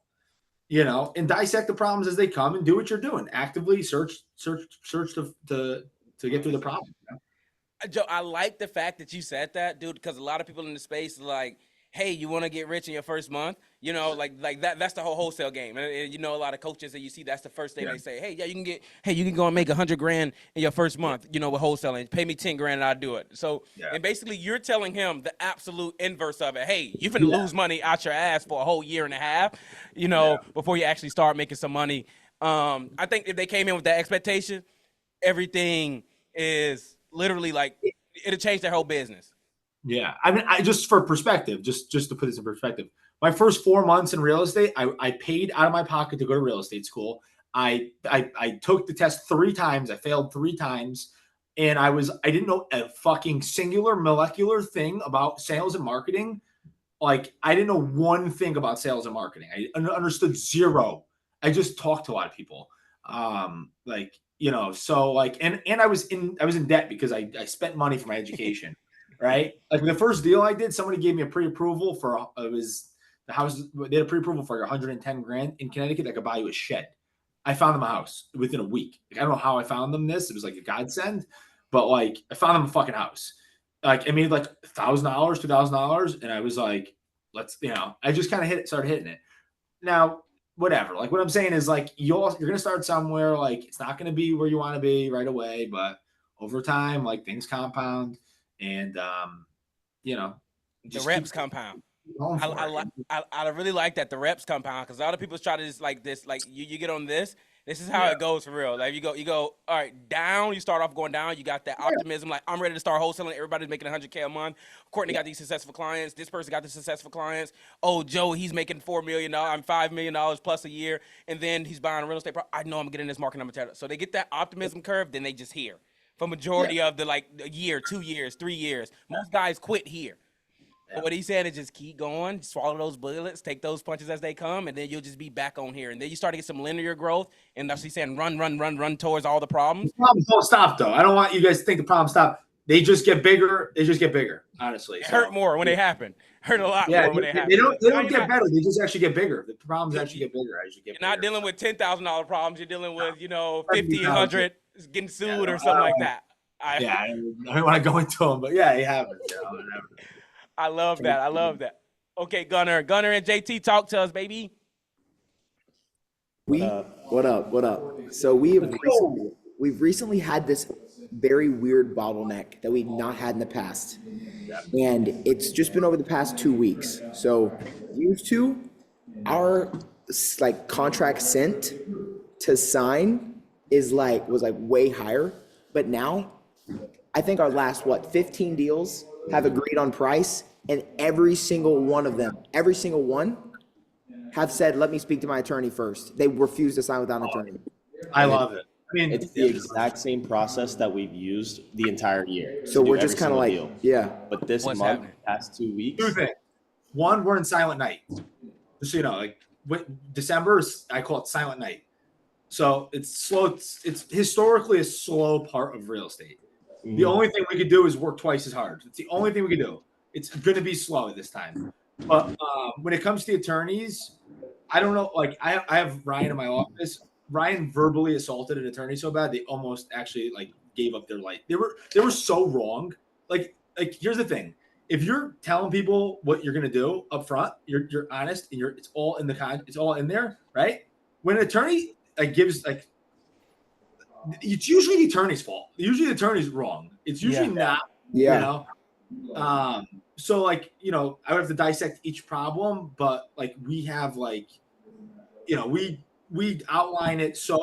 And dissect the problems as they come and do what you're doing. Actively search to get through the problem. Joe, I like the fact that you said that, dude, because a lot of people in the space are like, hey, you want to get rich in your first month? Like that's the whole wholesale game. And a lot of coaches that you see, that's the first thing they say. Hey, you can go and make 100 grand in your first month, with wholesaling. Pay me 10 grand and I'll do it. So, and basically you're telling him the absolute inverse of it. Hey, you're going to lose money out your ass for a whole year and a half, before you actually start making some money. I think if they came in with that expectation, everything is literally it'll change their whole business. Yeah. I mean, just for perspective, just to put this in perspective, my first 4 months in real estate, I paid out of my pocket to go to real estate school. I took the test 3 times. I failed 3 times. And I didn't know a fucking singular molecular thing about sales and marketing. Like I didn't know one thing about sales and marketing. I understood zero. I just talked to a lot of people. So and I was in debt because I spent money for my education. Right. Like the first deal I did, somebody gave me a pre-approval for, the house. They had a pre-approval for 110 grand in Connecticut that could buy you a shed. I found them a house within a week. I don't know how I found them this. It was like a godsend, but I found them a fucking house. I made $1,000, $2,000. And I was like, I just kind of started hitting it. Now, whatever. What I'm saying is you're going to start somewhere. It's not going to be where you want to be right away, but over time, things compound. And the reps compound. I really like that, the reps compound, because a lot of people try to just you get on this. This is how it goes for real. You go all right, down. You start off going down. You got that optimism. I'm ready to start wholesaling. Everybody's making $100K a month. Courtney got these successful clients. This person got the successful clients. Oh, Joe, he's making $4 million. I'm $5 million plus a year, and then he's buying a real estate. I know I'm getting this market number 10. So they get that optimism curve. Then they just hear. For majority of the a year, 2 years, 3 years, most guys quit here. But what he's saying is just keep going, swallow those bullets, take those punches as they come, and then you'll just be back on here. And then you start to get some linear growth. And that's what he's saying, run towards all the problems. The problems don't stop, though. I don't want you guys to think the problems stop. They just get bigger. Honestly. It hurt more when they happen. Hurt a lot more when they happen. They don't get better. They just actually get bigger. The problems actually get bigger as you get bigger. You're not dealing with $10,000 problems. You're dealing with, 50, 100, getting sued or something like that. I don't want to go into them, but yeah, it happens. I love that. Okay, Gunner and JT, talk to us, baby. What up? What up? So we've recently had this very weird bottleneck that we've not had in the past, and it's just been over the past 2 weeks. So used to our like contract sent to sign was way higher, but now I think our last 15 deals have agreed on price, and every single one have said, let me speak to my attorney first. They refuse to sign without an attorney. I love it. I mean, It's the exact same process that we've used the entire year. So to do we're every just kind of single like, deal. yeah. But this What's month, happening? past 2 weeks, two things. One, we're in silent night. Just so you know, like December is, I call it silent night. So it's slow. It's historically a slow part of real estate. The only thing we could do is work twice as hard. It's the only thing we could do. It's going to be slow this time. But when it comes to attorneys, I don't know. Like I have Ryan in my office. Ryan verbally assaulted an attorney so bad they almost actually like gave up their life. They were so wrong. Like here's the thing: if you're telling people what you're gonna do up front, you're honest and it's all in it's all in there, right? When an attorney gives it's usually the attorney's fault. Usually the attorney's wrong. It's usually not. Yeah. You know. So I would have to dissect each problem, but we have we outline it. So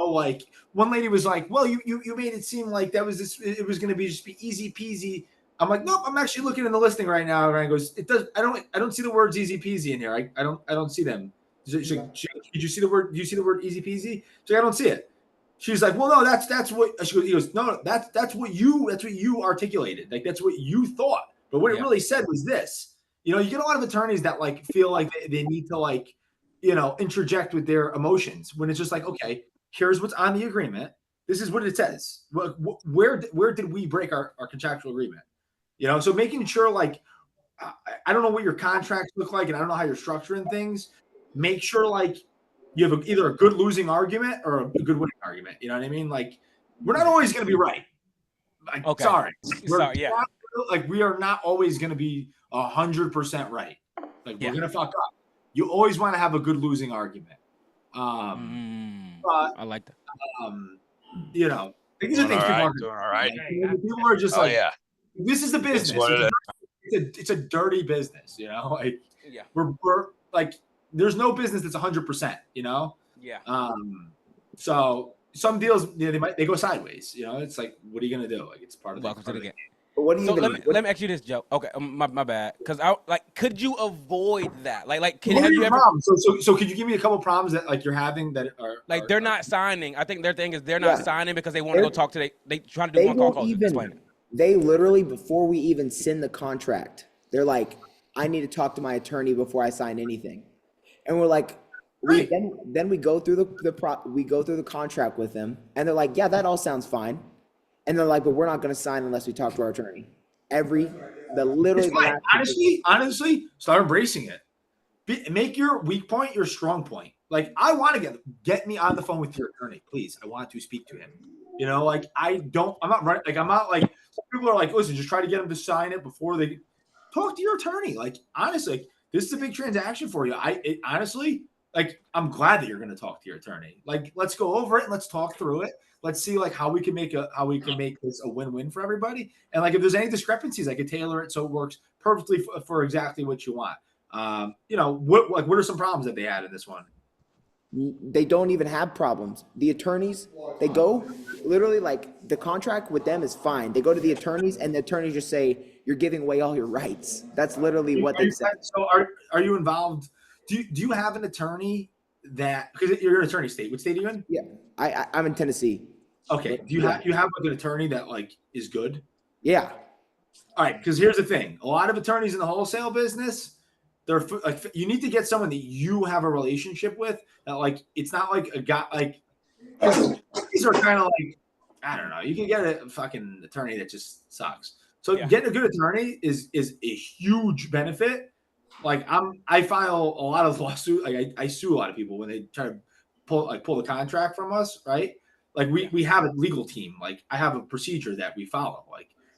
one lady was like, well, you made it seem like that was this, it was going to be easy peasy. I'm like, nope, I'm actually looking in the listing right now. Ryan goes, it does. I don't see the words easy peasy in here. I don't see them. Did you see the word? Do you see the word easy peasy? So I don't see it. She's like, well, no, that's what he goes, no, that's what you articulated. Like, that's what you thought. But what it really said was this. You get a lot of attorneys that feel like they need to interject with their emotions when it's just like, okay, here's what's on the agreement. This is what it says. Where did we break our contractual agreement? So making sure I don't know what your contracts look like, and I don't know how you're structuring things. Make sure you have either a good losing argument or a good winning argument. You know what I mean? We're not always going to be right. Okay. Sorry. Yeah. We are not always going to be 100% right. We're going to fuck up. You always want to have a good losing argument. But I like that. these are things people aren't doing all right. People are just this is the business. It's what it is. It's a dirty business, We're there's no business that's 100%, Yeah. So some deals they go sideways, it's what are you gonna do? It's part of Welcome to the game. But what do you So let me ask you this, Joe. Okay, my bad. Because could you avoid that? Have you ever? Problems? So could you give me a couple problems that you're having that are They're not signing. I think their thing is they're not signing because they want to go talk to they trying to do one call close. Explain it. They literally, before we even send the contract, they're like, I need to talk to my attorney before I sign anything. And we're like, then we go through the contract with them, and they're like, yeah, that all sounds fine. And they're like, but we're not going to sign unless we talk to our attorney. Honestly, start embracing it. Make your weak point your strong point. I want to get me on the phone with your attorney, please. I want to speak to him. I'm not right. I'm not some people are like, listen, just try to get them to sign it before they talk to your attorney. Honestly, this is a big transaction for you. Honestly, I'm glad that you're going to talk to your attorney. Let's go over it and let's talk through it. Let's see how we can make this a win-win for everybody. And if there's any discrepancies, I could tailor it so it works perfectly for exactly what you want. What are some problems that they had in this one? They don't even have problems. The attorneys, they go literally the contract with them is fine. They go to the attorneys and the attorneys just say, you're giving away all your rights. That's literally what they said. So are you involved? Do you have an attorney because you're an attorney state? What state are you in? Yeah, I'm in Tennessee. Okay. Do you have an attorney that is good? Yeah. All right. Because here's the thing: a lot of attorneys in the wholesale business, they're you need to get someone that you have a relationship with. That it's not a guy these are kind of I don't know. You can get a fucking attorney that just sucks. So getting a good attorney is a huge benefit. I file a lot of lawsuits. I sue a lot of people when they try to pull the contract from us, right? We have a legal team. I have a procedure that we follow.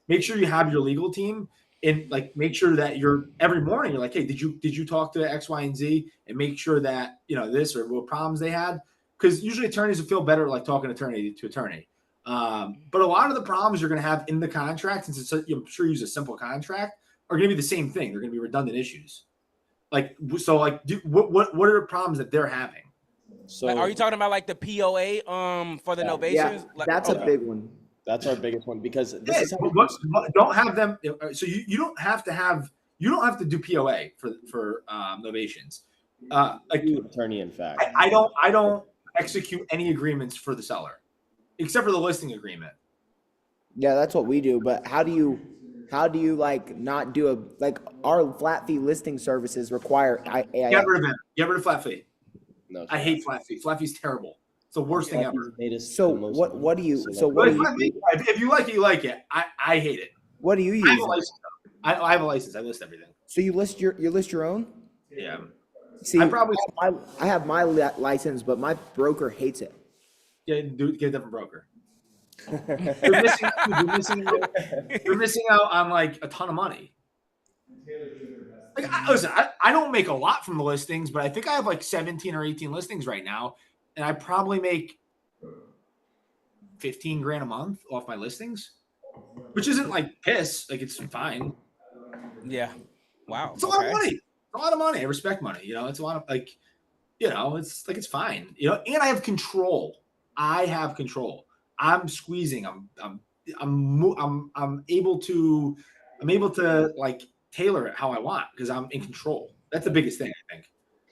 Make sure you have your legal team and like make sure that you're every morning you're like, hey, did you talk to X, Y, and Z, and make sure that this or what problems they had, because usually attorneys will feel better like talking attorney to attorney. But a lot of the problems you're going to have in the contract, since it's I'm sure you use a simple contract, are going to be the same thing. They're going to be redundant issues. Like so, like what are the problems that they're having? So Like, are you talking about like the POA for the novations? Yeah, Like, that's a big one. that's our biggest one because this is how But don't have them. So you don't have to do POA for novations. Like attorney, in fact. I don't execute any agreements for the seller, except for the listing agreement. Yeah, that's what we do. But how do you like not do our flat fee listing services require AIF? Get rid of it. Get rid of flat fee. No, I hate flat fee. Flat fee's terrible. It's the worst thing ever. So what do you If you like it, you like it. I hate it. what do you I have use? a license. I have a license. I list everything. So you list your own? Yeah. See, I have my license, but my broker hates it. get a different broker. You're missing out on like a ton of money. Like, listen, I don't make a lot from the listings, but I think I have like 17 or 18 listings right now, and I probably make 15 grand a month off my listings, which isn't like piss. Like, it's fine. yeah. Wow. It's a lot of money. It's a lot of money. I respect money. It's a lot of like, it's like it's fine. And I have control. I'm squeezing. I'm able to like tailor it how I want because I'm in control. That's the biggest thing, I think.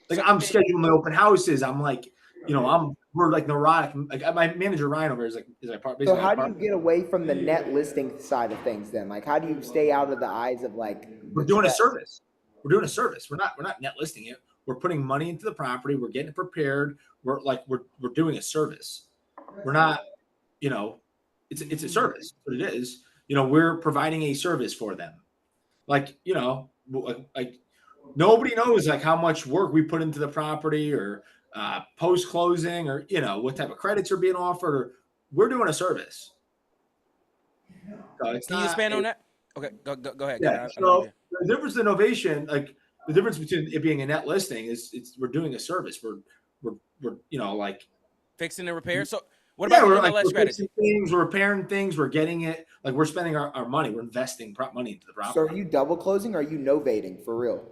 Like, I'm scheduling my open houses. I'm like, we're like neurotic. Like, my manager Ryan over here is my part. So how do you get away from the net listing side of things then? Like, how do you stay out of the eyes of like? We're doing a service. We're doing a service. We're not net listing it. We're putting money into the property. We're getting it prepared. We're doing a service. We're not, it's a service. What it is, we're providing a service for them. Like, like nobody knows like how much work we put into the property or post closing or what type of credits are being offered. Or we're doing a service. So Can you expand on that? Okay, go ahead. Yeah. So the difference in novation, like the difference between it being a net listing is we're doing a service. We're like fixing and repair. So what about the MLS strategy? Things, we're repairing things, we're getting it, like we're spending our money, we're investing money into the property. So are you double closing or are you novating for real?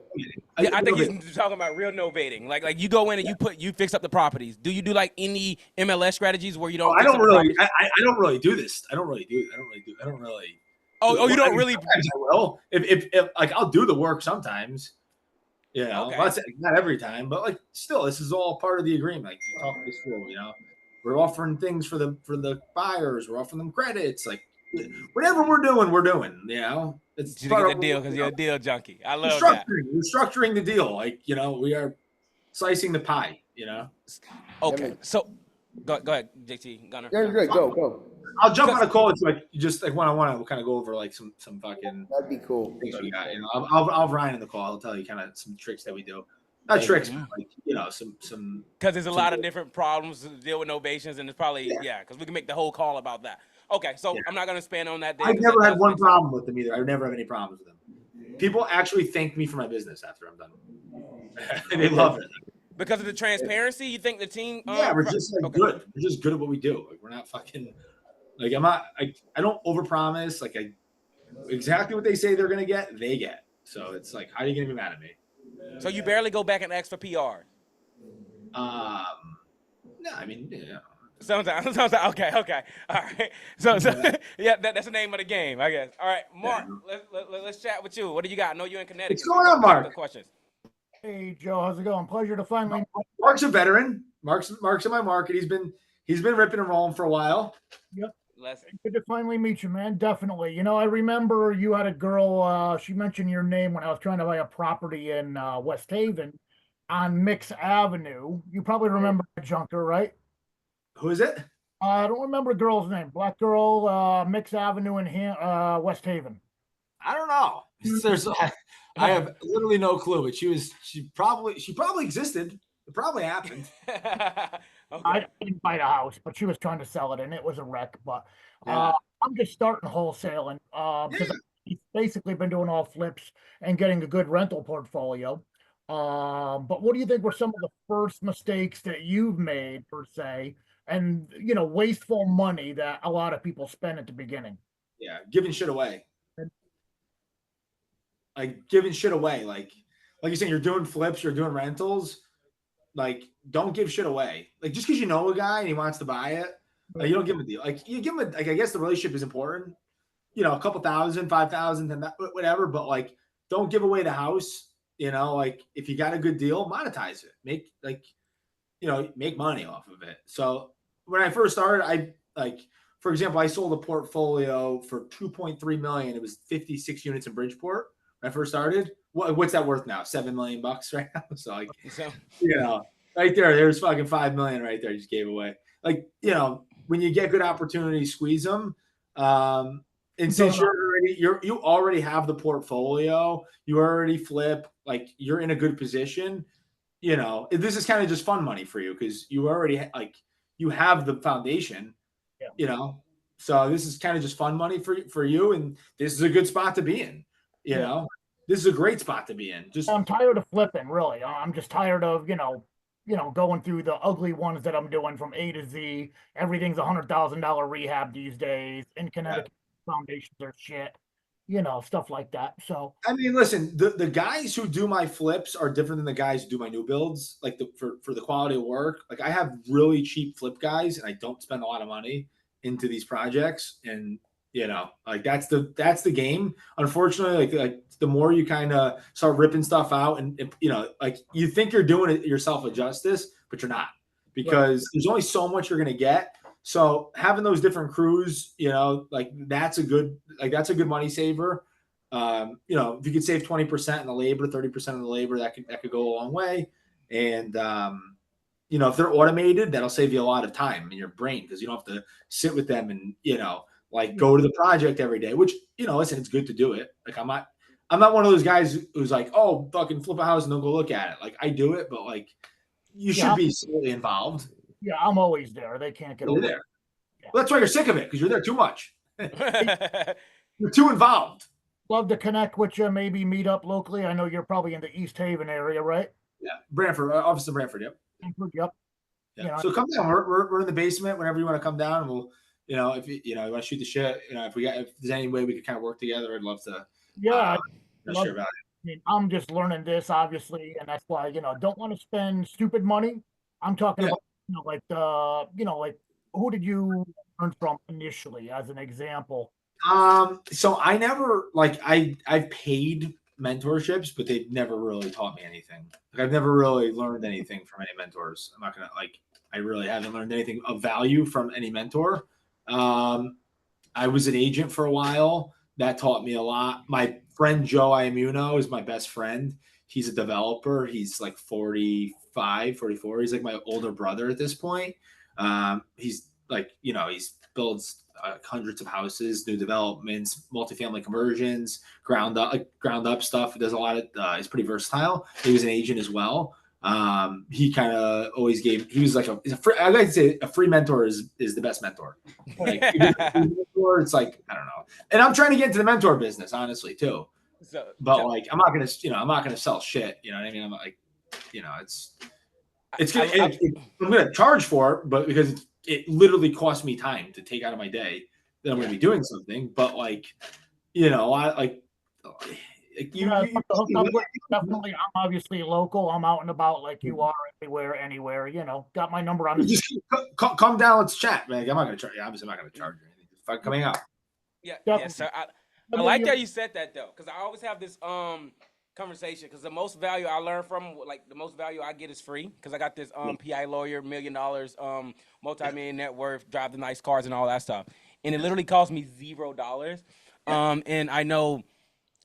Yeah, I think he's talking about real novating. Like you go in and you fix up the properties. Do you do like any MLS strategies where you don't? I don't really do this. I don't really. Oh, you don't really. Sometimes I will. If like I'll do the work sometimes. Okay. Not every time, but like still, this is all part of the agreement. Like you talk this through, we're offering things for the buyers. We're offering them credits. Like whatever we're doing. It's you get a deal because you're a deal junkie. I love that. We're structuring the deal. Like we are slicing the pie. Okay, so go ahead, JT Gunner. You're good. Go. I'll jump on a call. It's like just like when I want to kind of go over like some fucking. That'd be cool. Things we got. I'll have Ryan in the call. I'll tell you kind of some tricks that we do. Not tricks, but like some. Because there's a lot of different problems to deal with novations, and it's probably because we can make the whole call about that. Okay, so I'm not gonna expand on that. I've never had one problem with them either. I never have any problems with them. People actually thank me for my business after I'm done. They love it. Because of the transparency, you think the team? We're just good. We're just good at what we do. Like we're not fucking. Like I'm not. I don't overpromise. Like exactly what they say they're gonna get, they get. So it's like, how are you gonna be mad at me? So you barely go back and ask for PR. No, I mean, Sometimes. Okay. All right. So yeah, that's the name of the game, I guess. All right, Mark. Let's chat with you. What do you got? I know you're in Connecticut. What's going on, Mark? Questions. Hey Joe, how's it going? Pleasure to finally. Mark's a veteran. Mark's in my market. He's been ripping and rolling for a while. Yep. Good to finally meet you, man. Definitely. I remember you had a girl. She mentioned your name when I was trying to buy a property in West Haven on Mix Avenue. You probably remember Junker, right? Who is it? I don't remember the girl's name. Black girl, Mix Avenue in West Haven. I don't know. I have literally no clue, but she probably existed. It probably happened. Okay. I didn't buy the house, but she was trying to sell it, and it was a wreck. But I'm just starting wholesaling because basically been doing all flips and getting a good rental portfolio. But what do you think were some of the first mistakes that you've made per se, and wasteful money that a lot of people spend at the beginning? Yeah, giving shit away. Like giving shit away. Like you're saying, you're doing flips, you're doing rentals. Like, don't give shit away. Like, just because you know a guy and he wants to buy it, like, you don't give him a deal. Like, you give him like, I guess the relationship is important. A couple thousand, 5,000, and whatever. But like, don't give away the house. Like if you got a good deal, monetize it. Make make money off of it. So when I first started, for example, I sold a portfolio for 2.3 million. It was 56 units in Bridgeport. When I first started, what's that worth now? $7 million right now. So like, right there's fucking 5 million right there. I just gave away. Like, when you get good opportunities, squeeze them. And since you already have the portfolio, you already flip, like you're in a good position. This is kind of just fun money for you because you already you have the foundation. So this is kind of just fun money for you, and this is a good spot to be in. This is a great spot to be in. I'm tired of flipping, really. I'm just tired of going through the ugly ones that I'm doing from A to Z. Everything's $100,000 rehab these days. In Connecticut, foundations are shit. Stuff like that. So I mean, listen, the guys who do my flips are different than the guys who do my new builds. Like for the quality of work, like I have really cheap flip guys, and I don't spend a lot of money into these projects. And like that's the game. Unfortunately, like the more you kind of start ripping stuff out, and like you think you're doing it yourself a justice, but you're not, because there's only so much you're gonna get. So having those different crews, like that's a good money saver. If you could save 20% in the labor, 30% of the labor, that could go a long way. And if they're automated, that'll save you a lot of time in your brain because you don't have to sit with them and go to the project every day. Which listen, it's good to do it. Like I'm not one of those guys who's like, oh, fucking flip a house and don't go look at it. Like I do it, but like you should be slightly involved. Yeah, I'm always there. They can't get over there. Yeah. Well, that's why you're sick of it, because you're there too much. You're too involved. Love to connect with you, maybe meet up locally. I know you're probably in the East Haven area, right? Yeah, Brantford, office in Brantford, yep. Yep. Yeah. So come down. We're in the basement whenever you want to come down, and we'll, if you want to shoot the shit, if there's any way we could kind of work together, I'd love to. Yeah. Share about it. I mean, I'm just learning this, obviously, and that's why don't want to spend stupid money. I'm talking about like who did you learn from initially, as an example? So I never I've paid mentorships, but they've never really taught me anything. Like I've never really learned anything from any mentors. I'm not gonna I really haven't learned anything of value from any mentor. I was an agent for a while. That taught me a lot. My friend Joe Iamuno is my best friend. He's a developer. He's like 45, 44. He's like my older brother at this point. He's like, he's builds hundreds of houses, new developments, multifamily conversions, ground up stuff. He does a lot of, he's pretty versatile. He was an agent as well. He kind of always he was like I like to say a free mentor is the best mentor. Like mentor, it's like, I don't know. And I'm trying to get into the mentor business, honestly, too. But like, I'm not gonna sell shit. You know what I mean? I'm like, I'm gonna charge for it, but because it literally costs me time to take out of my day that I'm gonna be doing something. But like, definitely, I'm obviously local. I'm out and about like you are everywhere, anywhere. Got my number on the. Just come down, let's chat, man. I'm not gonna charge. Obviously, I'm not gonna charge you anything. If I'm coming out. Yeah, sir. I like that you said that though, because I always have this conversation. Because the most value I learn from, like the most value I get is free. Because I got this PI lawyer, $1 million, multi-million net worth, drive the nice cars and all that stuff, and it literally cost me $0. And I know.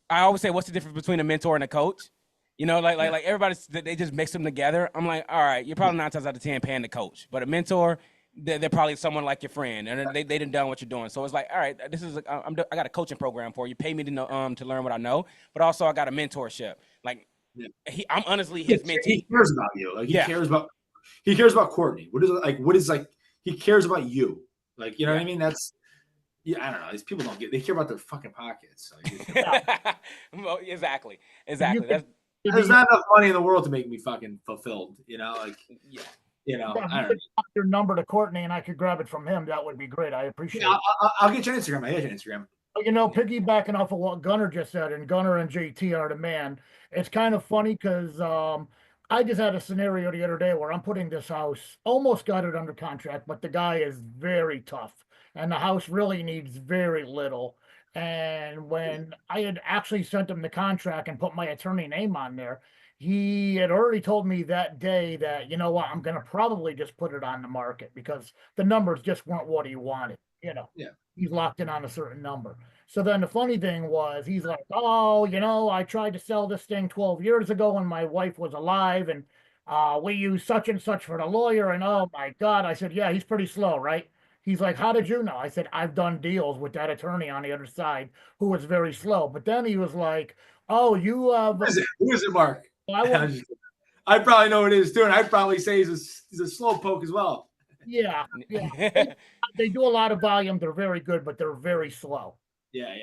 I always say, what's the difference between a mentor and a coach? Like everybody, they just mix them together. I'm like, all right, you're probably 9 times out of 10 paying the coach, but a mentor, they're probably someone like your friend, and they done what you're doing. So it's like, all right, this is I got a coaching program for you. Pay me to know to learn what I know, but also I got a mentorship. Like I'm honestly his mentee. He cares about you. Like he cares about Courtney. He cares about you. Like, you know what I mean? Yeah, I don't know. These people they care about their fucking pockets. Like, Well, exactly. You Exactly. could- there's not enough money in the world to make me fucking fulfilled. You know, like Yeah. you know, Yeah, if I you don't could know. pop your number to Courtney and I could grab it from him, that would be great. I appreciate Yeah, it. I'll get your Instagram. I get your Instagram. But, piggybacking off of what Gunnar just said, and Gunnar and JT are the man. It's kind of funny because I just had a scenario the other day where I'm putting this house, almost got it under contract, but the guy is very tough, and the house really needs very little. And when I had actually sent him the contract and put my attorney name on there, he had already told me that day that, you know what, I'm going to probably just put it on the market because the numbers just weren't what he wanted. Yeah. He's locked in on a certain number. So then the funny thing was, he's like, oh, I tried to sell this thing 12 years ago when my wife was alive, and we used such and such for the lawyer. And oh my God, I said, yeah, he's pretty slow, right? He's like, how did you know? I said, I've done deals with that attorney on the other side who was very slow. But then he was like, oh, you have. Who is it, Mark? I I probably know what it is too, and I'd probably say he's a slow poke as well. yeah. They do a lot of volume. They're very good, but they're very slow. Yeah.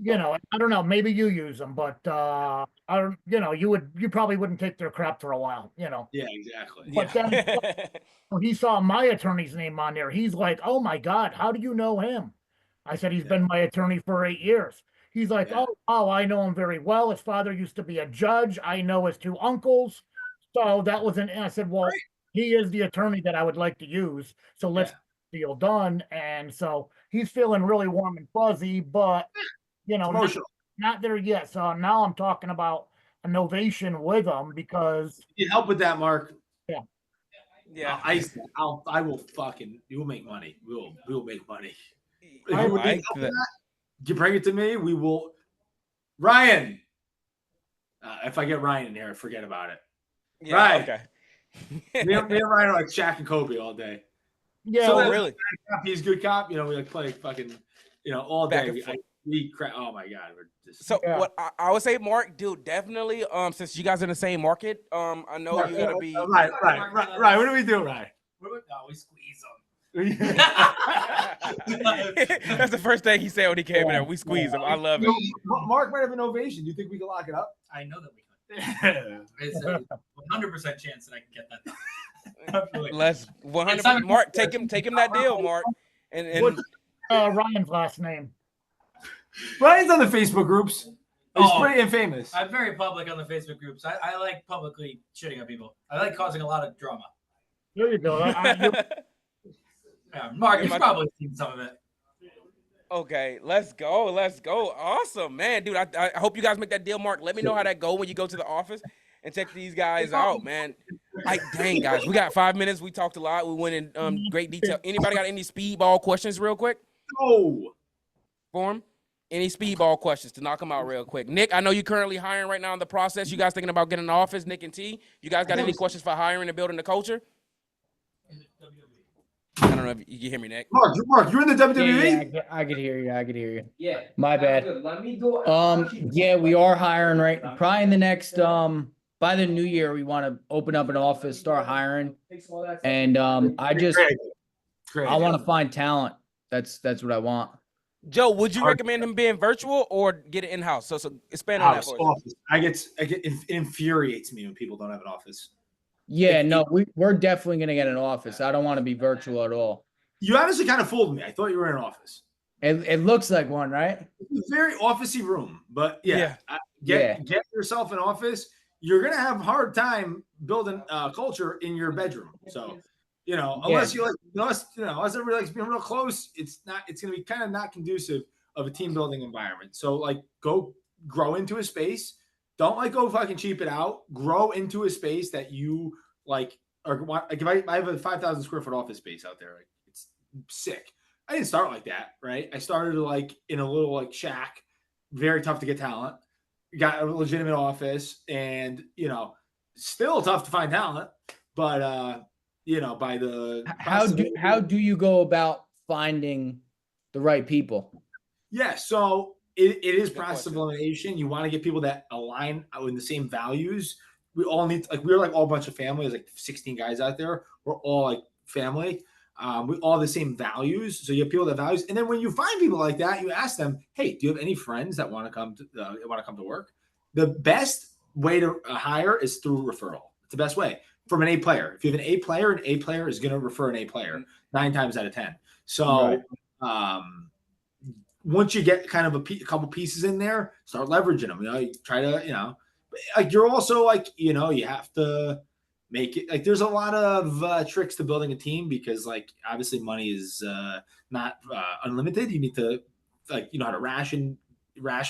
I don't know. Maybe you use them, but you probably wouldn't take their crap for a while. Yeah, exactly. But then when he saw my attorney's name on there, he's like, "Oh my God, how do you know him?" I said, "He's been my attorney for 8 years." He's like, Yeah. "Oh, I know him very well. His father used to be a judge. I know his two uncles." So that was and I said, "Well, he is the attorney that I would like to use. So let's get the deal done." And so he's feeling really warm and fuzzy, but not, Emotional. not there yet. So now I'm talking about a novation with him because You help with that, Mark. Yeah. I will fucking. You will make money. We will make money. If I you would need like help with that. that, you bring it to me. We will. Ryan. If I get Ryan in here, forget about it. Yeah, Right. okay. Me and Ryan are like Shaq and Kobe all day. yeah, So Oh, then- really? He's good cop. We like play fucking, all Back day. and forth. Oh my God, we're just So Yeah. what I would say, Mark, dude, definitely. Since you guys are in the same market, I know Mark, you're gonna be. right. What do we do, Ryan? We squeeze them. That's the first thing he said when he came in there. We squeeze him. I love it. Mark might have an ovation. Do you think we can lock it up? I know that we can. It's a 100% chance that I can get that done. Absolutely. Let's 100%. Mark, take him that deal, Mark. And What's Ryan's last name? Ryan's on the Facebook groups. He's Oh. pretty infamous. I'm very public on the Facebook groups. I like publicly shitting on people. I like causing a lot of drama. There you go. Yeah, Mark, you've my- probably seen some of it. okay, let's go. Awesome, man, dude. I hope you guys make that deal, Mark. Let me know how that go when you go to the office and check these guys out, man. Like, dang, guys, we got 5 minutes. We talked a lot. We went in great detail. Anybody got any speedball questions, real quick? Oh, For him? Any speedball questions to knock them out real quick? Nick, I know you're currently hiring right now in the process. You guys thinking about getting an office, Nick and T? You guys got any questions for hiring and building the culture? I don't know if you hear me, Nick. Mark, you're in the WWE. Yeah, I could hear you. Yeah. My bad. Let me go. Yeah, we are hiring right probably in the next by the new year we want to open up an office, start hiring. And I want to find talent. That's what I want. Joe, would you recommend him being virtual or get it in-house? So expand on that House, for us. office. It infuriates me when people don't have an office. Yeah, no, we're definitely gonna get an office. I don't want to be virtual at all. You honestly kind of fooled me. I thought you were in an office. It looks like one, right? It's a very officey room, but Yeah. get yourself an office. You're gonna have a hard time building culture in your bedroom. So, unless unless everybody likes being real close, it's gonna be kind of not conducive of a team building environment. So, go grow into a space. Don't go fucking cheap it out. Grow into a space that you like. Or if I have a 5,000 square foot office space out there, it's sick. I didn't start like that, right? I started in a little shack, very tough to get talent. Got a legitimate office, and still tough to find talent. But by the How do you go about finding the right people? yeah, so it is Good process of question. elimination. You want to get people that align in the same values. We all need we're all a bunch of family. There's 16 guys out there. We're all family. with all the same values. So you have people that values, and then when you find people like that, you ask them, "Hey, do you have any friends that want to come to work?" The best way to hire is through referral. It's the best way from an A player. If you have an A player is going to refer an A player 9 times out of 10. So once you get kind of a couple pieces in there, start leveraging them. You try to, like you're also like, you have to make it like there's a lot of tricks to building a team because like obviously money is not unlimited. You need to how to ration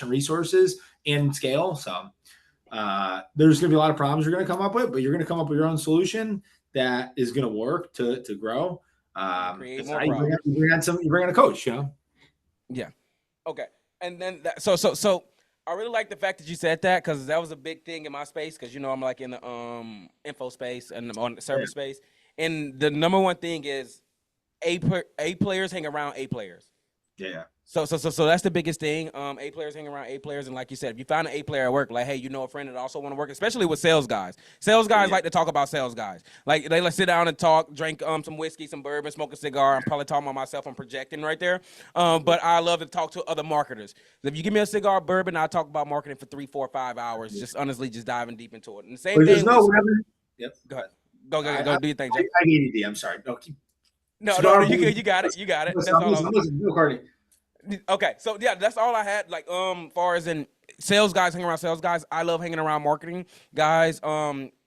resources and scale. So there's going to be a lot of problems you're going to come up with, but you're going to come up with your own solution that is going to work to grow. Create it's more how you bring on a coach, Yeah. Okay. And then so I really like the fact that you said that because that was a big thing in my space because I'm like in the info space and on the service space. And the number one thing is A players hang around A players. Yeah. So that's the biggest thing. A players hang around A players, and like you said, if you find an A player at work, like, hey, a friend that also want to work, especially with sales guys. Sales guys like to talk about sales guys. Like they like sit down and talk, drink some whiskey, some bourbon, smoke a cigar. I'm probably talking about myself. I'm projecting right there. But I love to talk to other marketers. If you give me a cigar, bourbon, I'll talk about marketing for 3, 4, 5 hours. Just honestly, just diving deep into it. And the same thing. Yep. Go ahead. Go do your thing, Jay. I need ADD. I'm sorry. No, you got it. You got it. That's all. Okay, so yeah, that's all I had. Like, far as in sales guys hanging around sales guys, I love hanging around marketing guys.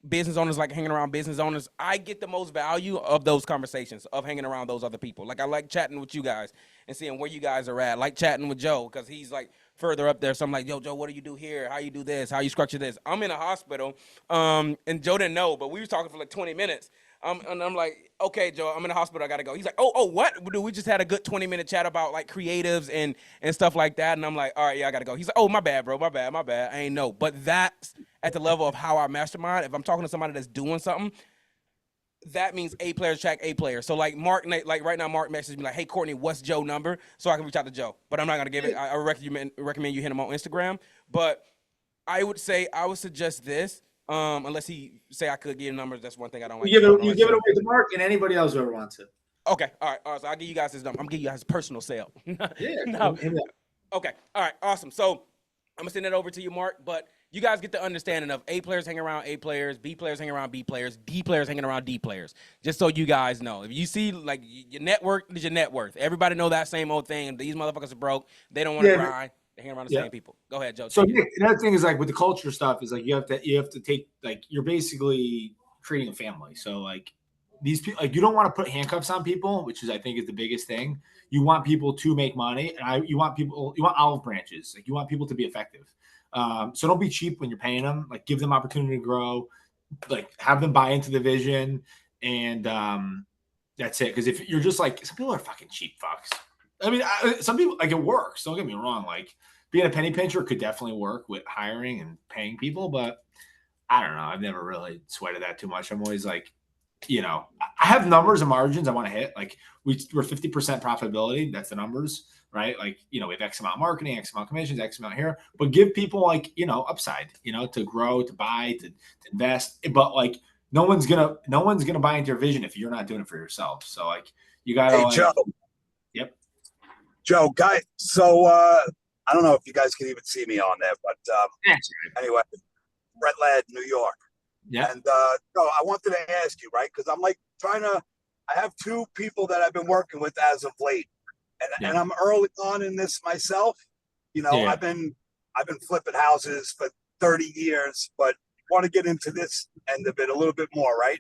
Business owners like hanging around business owners. I get the most value of those conversations of hanging around those other people. Like I like chatting with you guys and seeing where you guys are at. I like chatting with Joe because he's like further up there. So I'm like, yo, Joe, what do you do here? How you do this? How you structure this? I'm in a hospital. And Joe didn't know, but we was talking for like 20 minutes. And I'm like, okay, Joe, I'm in the hospital. I got to go. He's like, oh, what? Dude, we just had a good 20-minute chat about like creatives and stuff like that. And I'm like, all right, yeah, I got to go. He's like, oh, my bad, bro. My bad. I ain't know. But that's at the level of how I mastermind. If I'm talking to somebody that's doing something, that means A players track A players. So like Mark, like right now, Mark messaged me like, hey, Courtney, what's Joe number? So I can reach out to Joe. But I'm not going to give it. I recommend you hit him on Instagram. But I would suggest this. Unless he say I could give numbers, that's one thing I don't like. You give it away to Mark and anybody else who ever wants it. Okay, all right. So I'll give you guys his number. I'm giving you guys personal sale. Yeah. No. Okay, all right, awesome. So I'm gonna send it over to you, Mark. But you guys get the understanding of A players hanging around A players, B players hanging around B players, D players hanging around D players. Just so you guys know, if you see like your network is your net worth. Everybody know that same old thing. These motherfuckers are broke. They don't want to grind. They hang around the same people. Go ahead, Joe. So Nick, another thing is like with the culture stuff is like you have to take like you're basically creating a family. So like these people, like you don't want to put handcuffs on people, which is I think is the biggest thing. You want people to make money, and you want olive branches. Like you want people to be effective. So don't be cheap when you're paying them. Like give them opportunity to grow. Like have them buy into the vision, and that's it. Because if you're just like some people are fucking cheap fucks. I mean, some people like it works. Don't get me wrong. Like being a penny pincher could definitely work with hiring and paying people, but I don't know. I've never really sweated that too much. I'm always like, I have numbers and margins I want to hit. Like we're 50% profitability. That's the numbers, right? Like, we have X amount of marketing, X amount of commissions, X amount here, but give people like, upside, to grow, to buy, to invest. But like, no one's going to buy into your vision if you're not doing it for yourself. So like, you got to. Hey, Joe. Yep. Joe, guy. So I don't know if you guys can even see me on there, but anyway, Brett Ladd, New York. Yeah. And no, I wanted to ask you, right? Because I'm like I have 2 people that I've been working with as of late, and I'm early on in this myself. I've been flipping houses for 30 years, but want to get into this end of it a little bit more, right?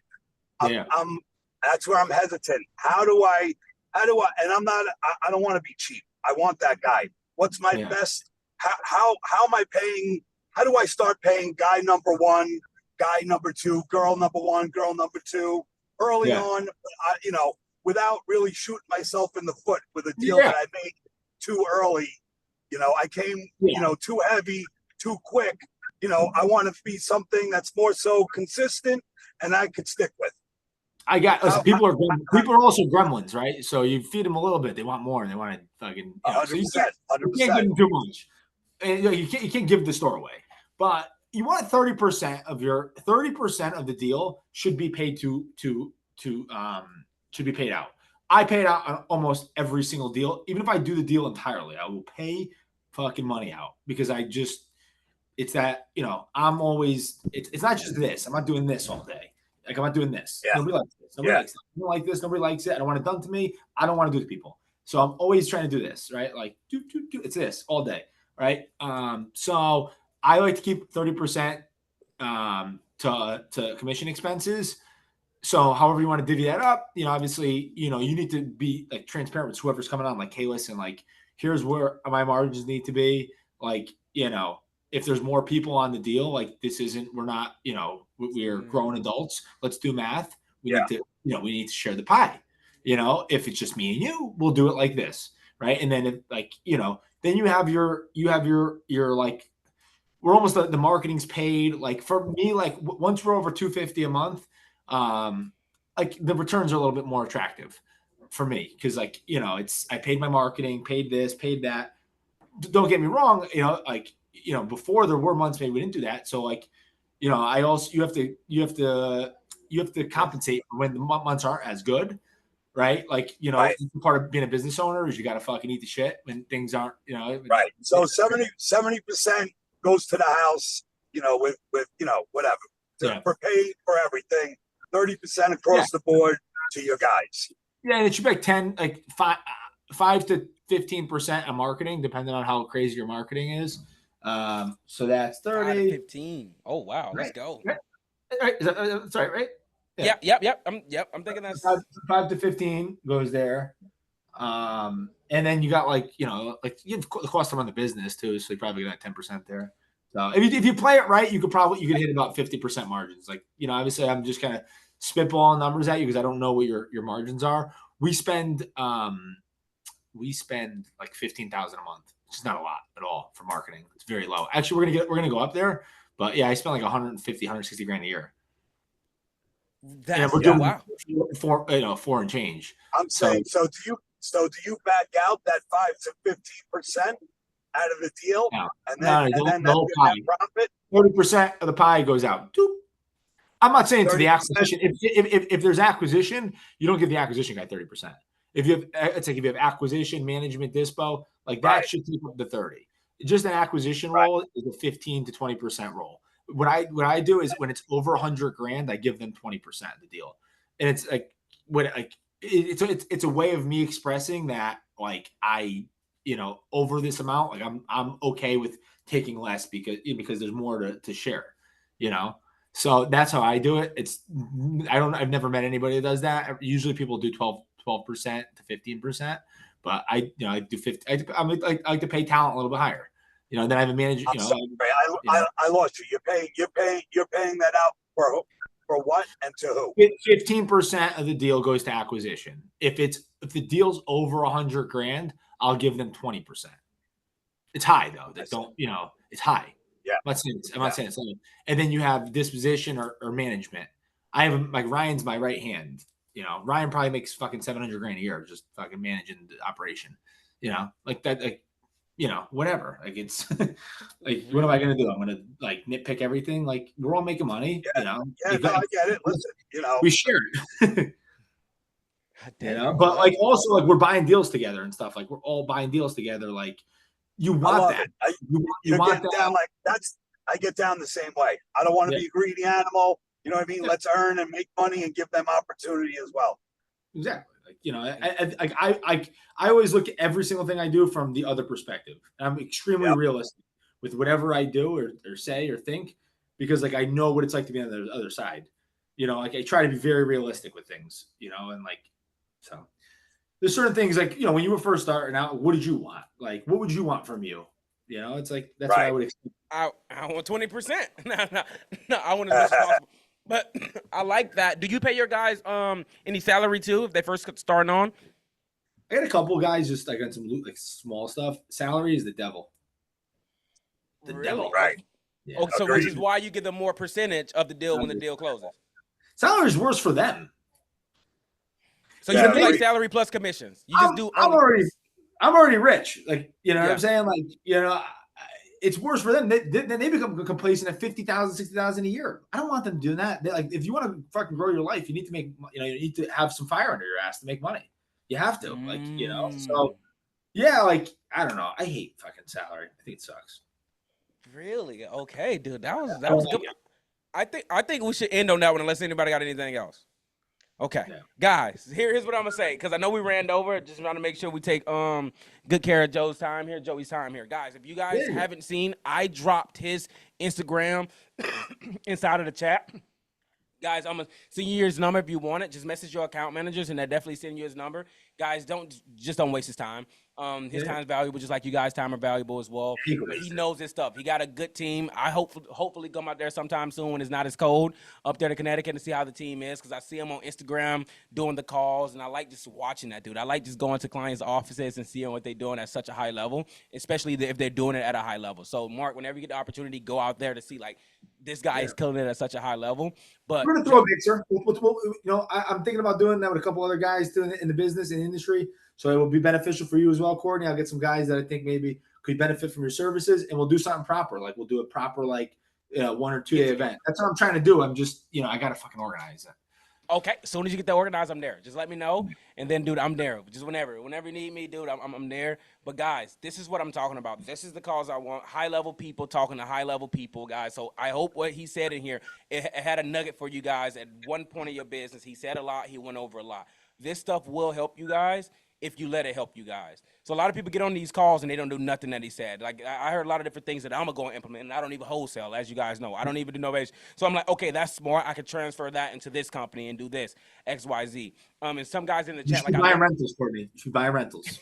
That's where I'm hesitant. How do I, and I don't want to be cheap. I want that guy. What's my best? How am I paying? How do I start paying guy number 1, guy number 2, girl number 1, girl number 2 early on, without really shooting myself in the foot with a deal that I made too early. I came, too heavy, too quick. I want to be something that's more so consistent and I could stick with. People are also gremlins, right? So you feed them a little bit, they want more, and they want to fucking. 100%. So you can't give them too much, and you can't give the store away. But you want 30% of the deal should be paid should be paid out. I pay it out on almost every single deal. Even if I do the deal entirely, I will pay fucking money out because it's that, I'm always, it's not just this. I'm not doing this all day. Like, I'm not doing this. Yeah. Nobody likes this. Nobody likes that. I don't like this. Nobody likes it. I don't want it done to me. I don't want to do it to people. So I'm always trying to do this, right? Like, it's this all day, right? So I like to keep 30% to commission expenses. So however you want to divvy that up, obviously, you need to be like transparent with whoever's coming on, like, hey, listen, like, here's where my margins need to be. Like, if there's more people on the deal, like, we're not, we're grown adults. Let's do math. We need to share the pie. If it's just me and you, we'll do it like this. Right. And then if, like, then you have your like, we're almost the marketing's paid. Like, for me, like, once we're over 250 a month, like, the returns are a little bit more attractive for me. Cause, like, I paid my marketing, paid this, paid that. Don't get me wrong. Like, before there were months maybe we didn't do that. So, like, I also, you have to compensate for when the months aren't as good. Right. Like, part of being a business owner is you got to fucking eat the shit when things aren't, Right. So 70% goes to the house, with whatever. For pay for everything. 30% across the board to your guys. Yeah, and it should be like 5 to 15% of marketing, depending on how crazy your marketing is. So that's 30. 5 to 15. Oh wow, let's go. Right. That's right. Yep. I'm thinking that's 5 to 15 goes there. And then you got, like, you have the cost to run the business too, so you probably got 10% there. So if you play it right, you could hit about 50% margins. Like, obviously I'm just kind of spitballing numbers at you because I don't know what your margins are. We spend like $15,000 a month. It's not a lot at all for marketing. It's very low. Actually, we're gonna go up there, but yeah, I spend like 150, 160 grand a year. that's we're doing wow. 4 and change. I'm saying, so do you back out that 5 to 15% out of the deal? No, and then the that's whole your pie. net profit? 30% of the pie goes out. Doop. I'm not saying to the 30%? acquisition. If there's acquisition, you don't give the acquisition guy 30%. If you have acquisition, management, dispo, like that should take up to 30. Just an acquisition roll is a 15 to 20% roll. What I do is when it's over 100 grand, I give them 20% of the deal, and it's like it's a way of me expressing that, like, I over this amount, like, I'm okay with taking less because there's more to share, So that's how I do it. I've never met anybody that does that. Usually people do 12% to 15%, but I do 50. I like to pay talent a little bit higher. Then I have a manager. I'm sorry, I lost you. You're paying that out for what and to who? 15% of the deal goes to acquisition. If the deal's over 100 grand, I'll give them 20%. It's high though. It's high. Yeah. I'm not saying it's low. And then you have disposition or management. I have, like, Ryan's my right hand. Ryan probably makes fucking 700 grand a year just fucking managing the operation. Like that, like, whatever. Like, it's like, what am I gonna do? I'm gonna, like, nitpick everything. Like, we're all making money. Yeah, I get it. Listen, we share it. But, like, also, like, we're buying deals together and stuff. Like, we're all buying deals together. Like, you want that. You want that. Down like that's. I get down the same way. I don't want to be a greedy animal. You know what I mean? Let's earn and make money and give them opportunity as well. Exactly. Like, I always look at every single thing I do from the other perspective. And I'm extremely realistic with whatever I do or say or think, because, like, I know what it's like to be on the other side. Like, I try to be very realistic with things, and, like, so there's certain things, like, when you were first starting out, what did you want? Like, what would you want from you? It's like, that's what I would expect. I want 20%. No, I want as much as possible. But I like that. Do you pay your guys any salary too if they first starting on? I got a couple of guys just, like, on some, like, small stuff. Salary is the devil. The devil, right? Yeah. Oh, so which is why you get the more percentage of the deal when the deal closes. Salary is worse for them. So you do like salary plus commissions. You just do. I'm already rich. Like, what I'm saying? Like, it's worse for them. Then they become complacent at 50,000, 60,000 a year. I don't want them doing that. Like, if you want to fucking grow your life, you need to make, you need to have some fire under your ass to make money. You have to, like, you know. So Mm. yeah, like I don't know. I hate fucking salary. I think it sucks. Really? Okay, dude. That was don't good. I think we should end on that one unless anybody got anything else. Okay, Yeah. guys, here's what I'm gonna say because I know we ran over. Just want to make sure we take good care of Joe's time here, Joey's time here, guys. If you guys Yeah. haven't seen, I dropped his Instagram inside of the chat. Guys, I'm gonna send you his number if you want it. Just message your account managers, and they'll definitely send you his number. Guys, don't waste his time. His Yeah. time is valuable, just like you guys' time are valuable as well. He But wastes he it. knows his stuff. He got a good team. I hopefully come out there sometime soon when it's not as cold up there in Connecticut and see how the team is, because I see him on Instagram doing the calls, and I like just watching that dude. I like just going to clients' offices and seeing what they're doing at such a high level, especially if they're doing it at a high level. So, Mark, whenever you get the opportunity, go out there to see like this guy is killing it at such a high level. But We're gonna throw a mixer. You know, I'm thinking about doing that with a couple other guys doing it in the business and industry. So it will be beneficial for you as well, Courtney. I'll get some guys that I think maybe could benefit from your services, and we'll do something proper. Like we'll do a proper 1 or 2 day event. That's what I'm trying to do. I'm just, you know, I gotta fucking organize it. okay, as soon as you get that organized, I'm there. Just let me know, and then, dude, I'm there. Just whenever you need me, dude, I'm there. But guys, this is what I'm talking about. This is the cause I want. High level people talking to high level people, guys. So I hope what he said in here it had a nugget for you guys at one point of your business. He said a lot. He went over a lot. This stuff will help you guys if you let it help you guys. So a lot of people get on these calls and they don't do nothing that he said. Like I heard a lot of different things that I'm gonna go and implement, and I don't even wholesale, as you guys know. I don't even do novation. So I'm like, okay, that's smart. I could transfer that into this company and do this X, Y, Z. And some guys in the You chat should like, buy rentals, Courtney. You should buy rentals.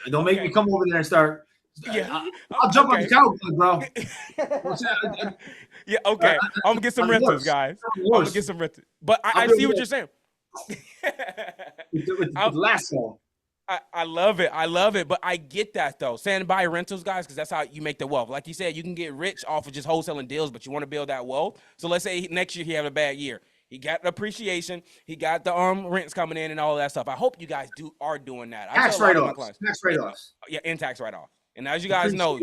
Don't make Okay. me come over there and start. Yeah. I'll jump on Okay. the couch, bro. Yeah, okay. I'm gonna get some On the rentals, worst. guys. On the I'm gonna worst. get some rentals. But I I'll see do what it. you're saying. With the lasso. I love it. I love it. But I get that though. Saying buy rentals, guys, because that's how you make the wealth. Like you said, you can get rich off of just wholesaling deals, but you want to build that wealth. So let's say next year he have a bad year. He got the appreciation. He got the rents coming in and all that stuff. I hope you guys are doing that. I Tax tell a lot of my write-offs. clients. Tax write-offs. Yeah, and tax write-off. And as you guys know,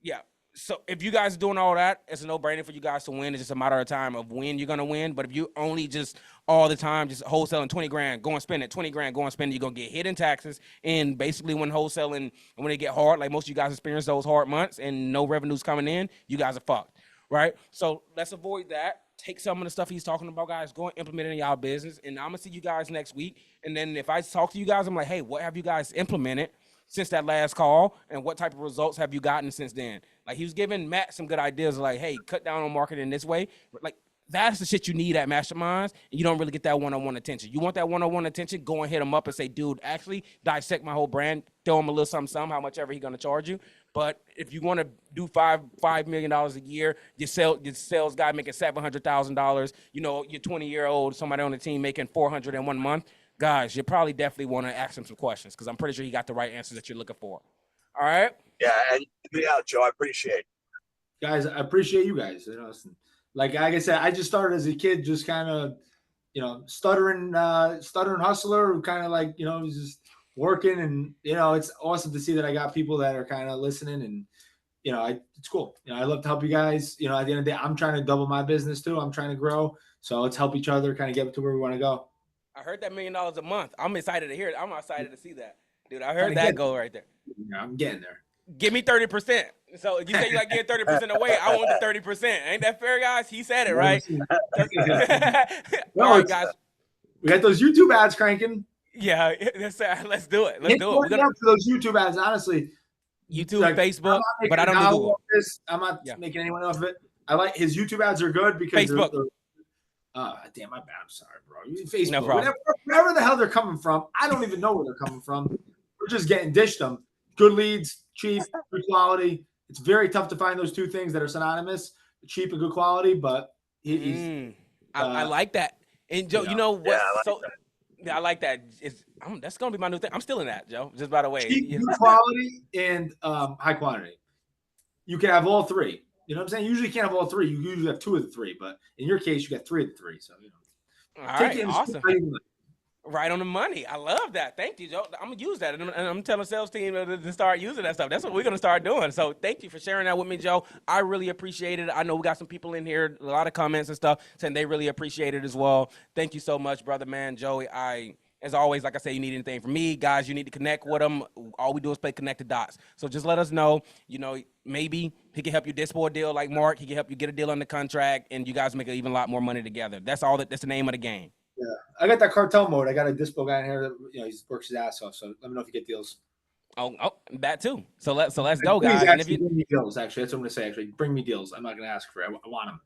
yeah. So if you guys are doing all that, it's a no-brainer for you guys to win. It's just a matter of time of when you're gonna win. But if you only just all the time just wholesaling 20 grand, go and spend it, 20 grand, go and spend it, you're gonna get hit in taxes. And basically when wholesaling and when they get hard, like most of you guys experience those hard months and no revenues coming in, you guys are fucked. Right? So let's avoid that. Take some of the stuff he's talking about, guys. Go and implement it in y'all business. And I'm gonna see you guys next week. And then if I talk to you guys, I'm like, hey, what have you guys implemented since that last call, and what type of results have you gotten since then? Like he was giving Matt some good ideas, like, hey, cut down on marketing this way. Like that's the shit you need at masterminds, and you don't really get that one-on-one attention. You want that one-on-one attention? Go and hit him up and say, dude, actually dissect my whole brand, throw him a little something, how much ever he's gonna charge you. But if you want to do $5 million a year, your sales guy making $700,000, you know, your 20-year-old, somebody on the team making $400 in 1 month. Guys, you probably definitely want to ask him some questions because I'm pretty sure he got the right answers that you're looking for. All right? Yeah, and yeah, Joe, I appreciate it. Guys, I appreciate you guys. You know, like I said, I just started as a kid, just kind of, you know, stuttering hustler, who kind of like, you know, just working, and you know, it's awesome to see that I got people that are kind of listening, and you know, it's cool. You know, I love to help you guys. You know, at the end of the day, I'm trying to double my business too. I'm trying to grow, so let's help each other, kind of get to where we want to go. I heard that $1 million a month. I'm excited to hear it. I'm excited to see that. Dude, I heard that goal right there. Yeah, I'm getting there. Give me 30%. So you say you like getting 30% away. I want the 30%. Ain't that fair, guys? He said it, right? All right, guys. We got those YouTube ads cranking. Yeah, let's do it. Let's do it. We're gonna for those YouTube ads, honestly. YouTube, like, Facebook, but I don't do Google. I'm not making anyone off of it. I like his YouTube ads are good because Facebook. Damn, my bad. I'm sorry, bro. Facebook, No problem. wherever the hell they're coming from, I don't even know where they're coming from. We're just getting dished them. Good leads, cheap, good quality. It's very tough to find those two things that are synonymous: cheap and good quality. But I like that. And Joe, you know what? I like that. That's gonna be my new thing. I'm still in that, Joe. Just by the way, cheap, good quality and high quantity. You can have all three. You know what I'm saying? Usually you can't have all three. You usually have 2 of the 3, but in your case, you got 3 of the 3. So, you know. All right, awesome. Right on the money. I love that. Thank you, Joe. I'm gonna use that, and I'm telling the sales team to start using that stuff. That's what we're gonna start doing. So thank you for sharing that with me, Joe. I really appreciate it. I know we got some people in here, a lot of comments and stuff saying they really appreciate it as well. Thank you so much, brother, man, Joey. as always, like I say, you need anything from me, guys, you need to connect with him. All we do is play connect the dots. So just let us know, you know, maybe he can help you dispo a deal like Mark. He can help you get a deal on the contract, and you guys make an even lot more money together. That's the name of the game. Yeah, I got that cartel mode. I got a dispo guy in here that he works his ass off. So let me know if you get deals. Oh, that too. So let's go, Please guys. And if you bring me deals, actually, that's what I'm gonna say. Actually, bring me deals. I'm not gonna ask for it. I want them.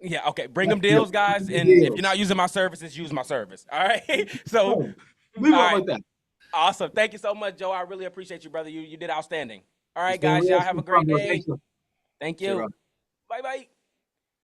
Yeah, okay. Bring them deals, guys. And if you're not using my services, use my service. All right. So leave it all right. like that. Awesome. Thank you so much, Joe. I really appreciate you, brother. You did outstanding. All right, guys. Y'all have a great day. Thank you. Bye-bye.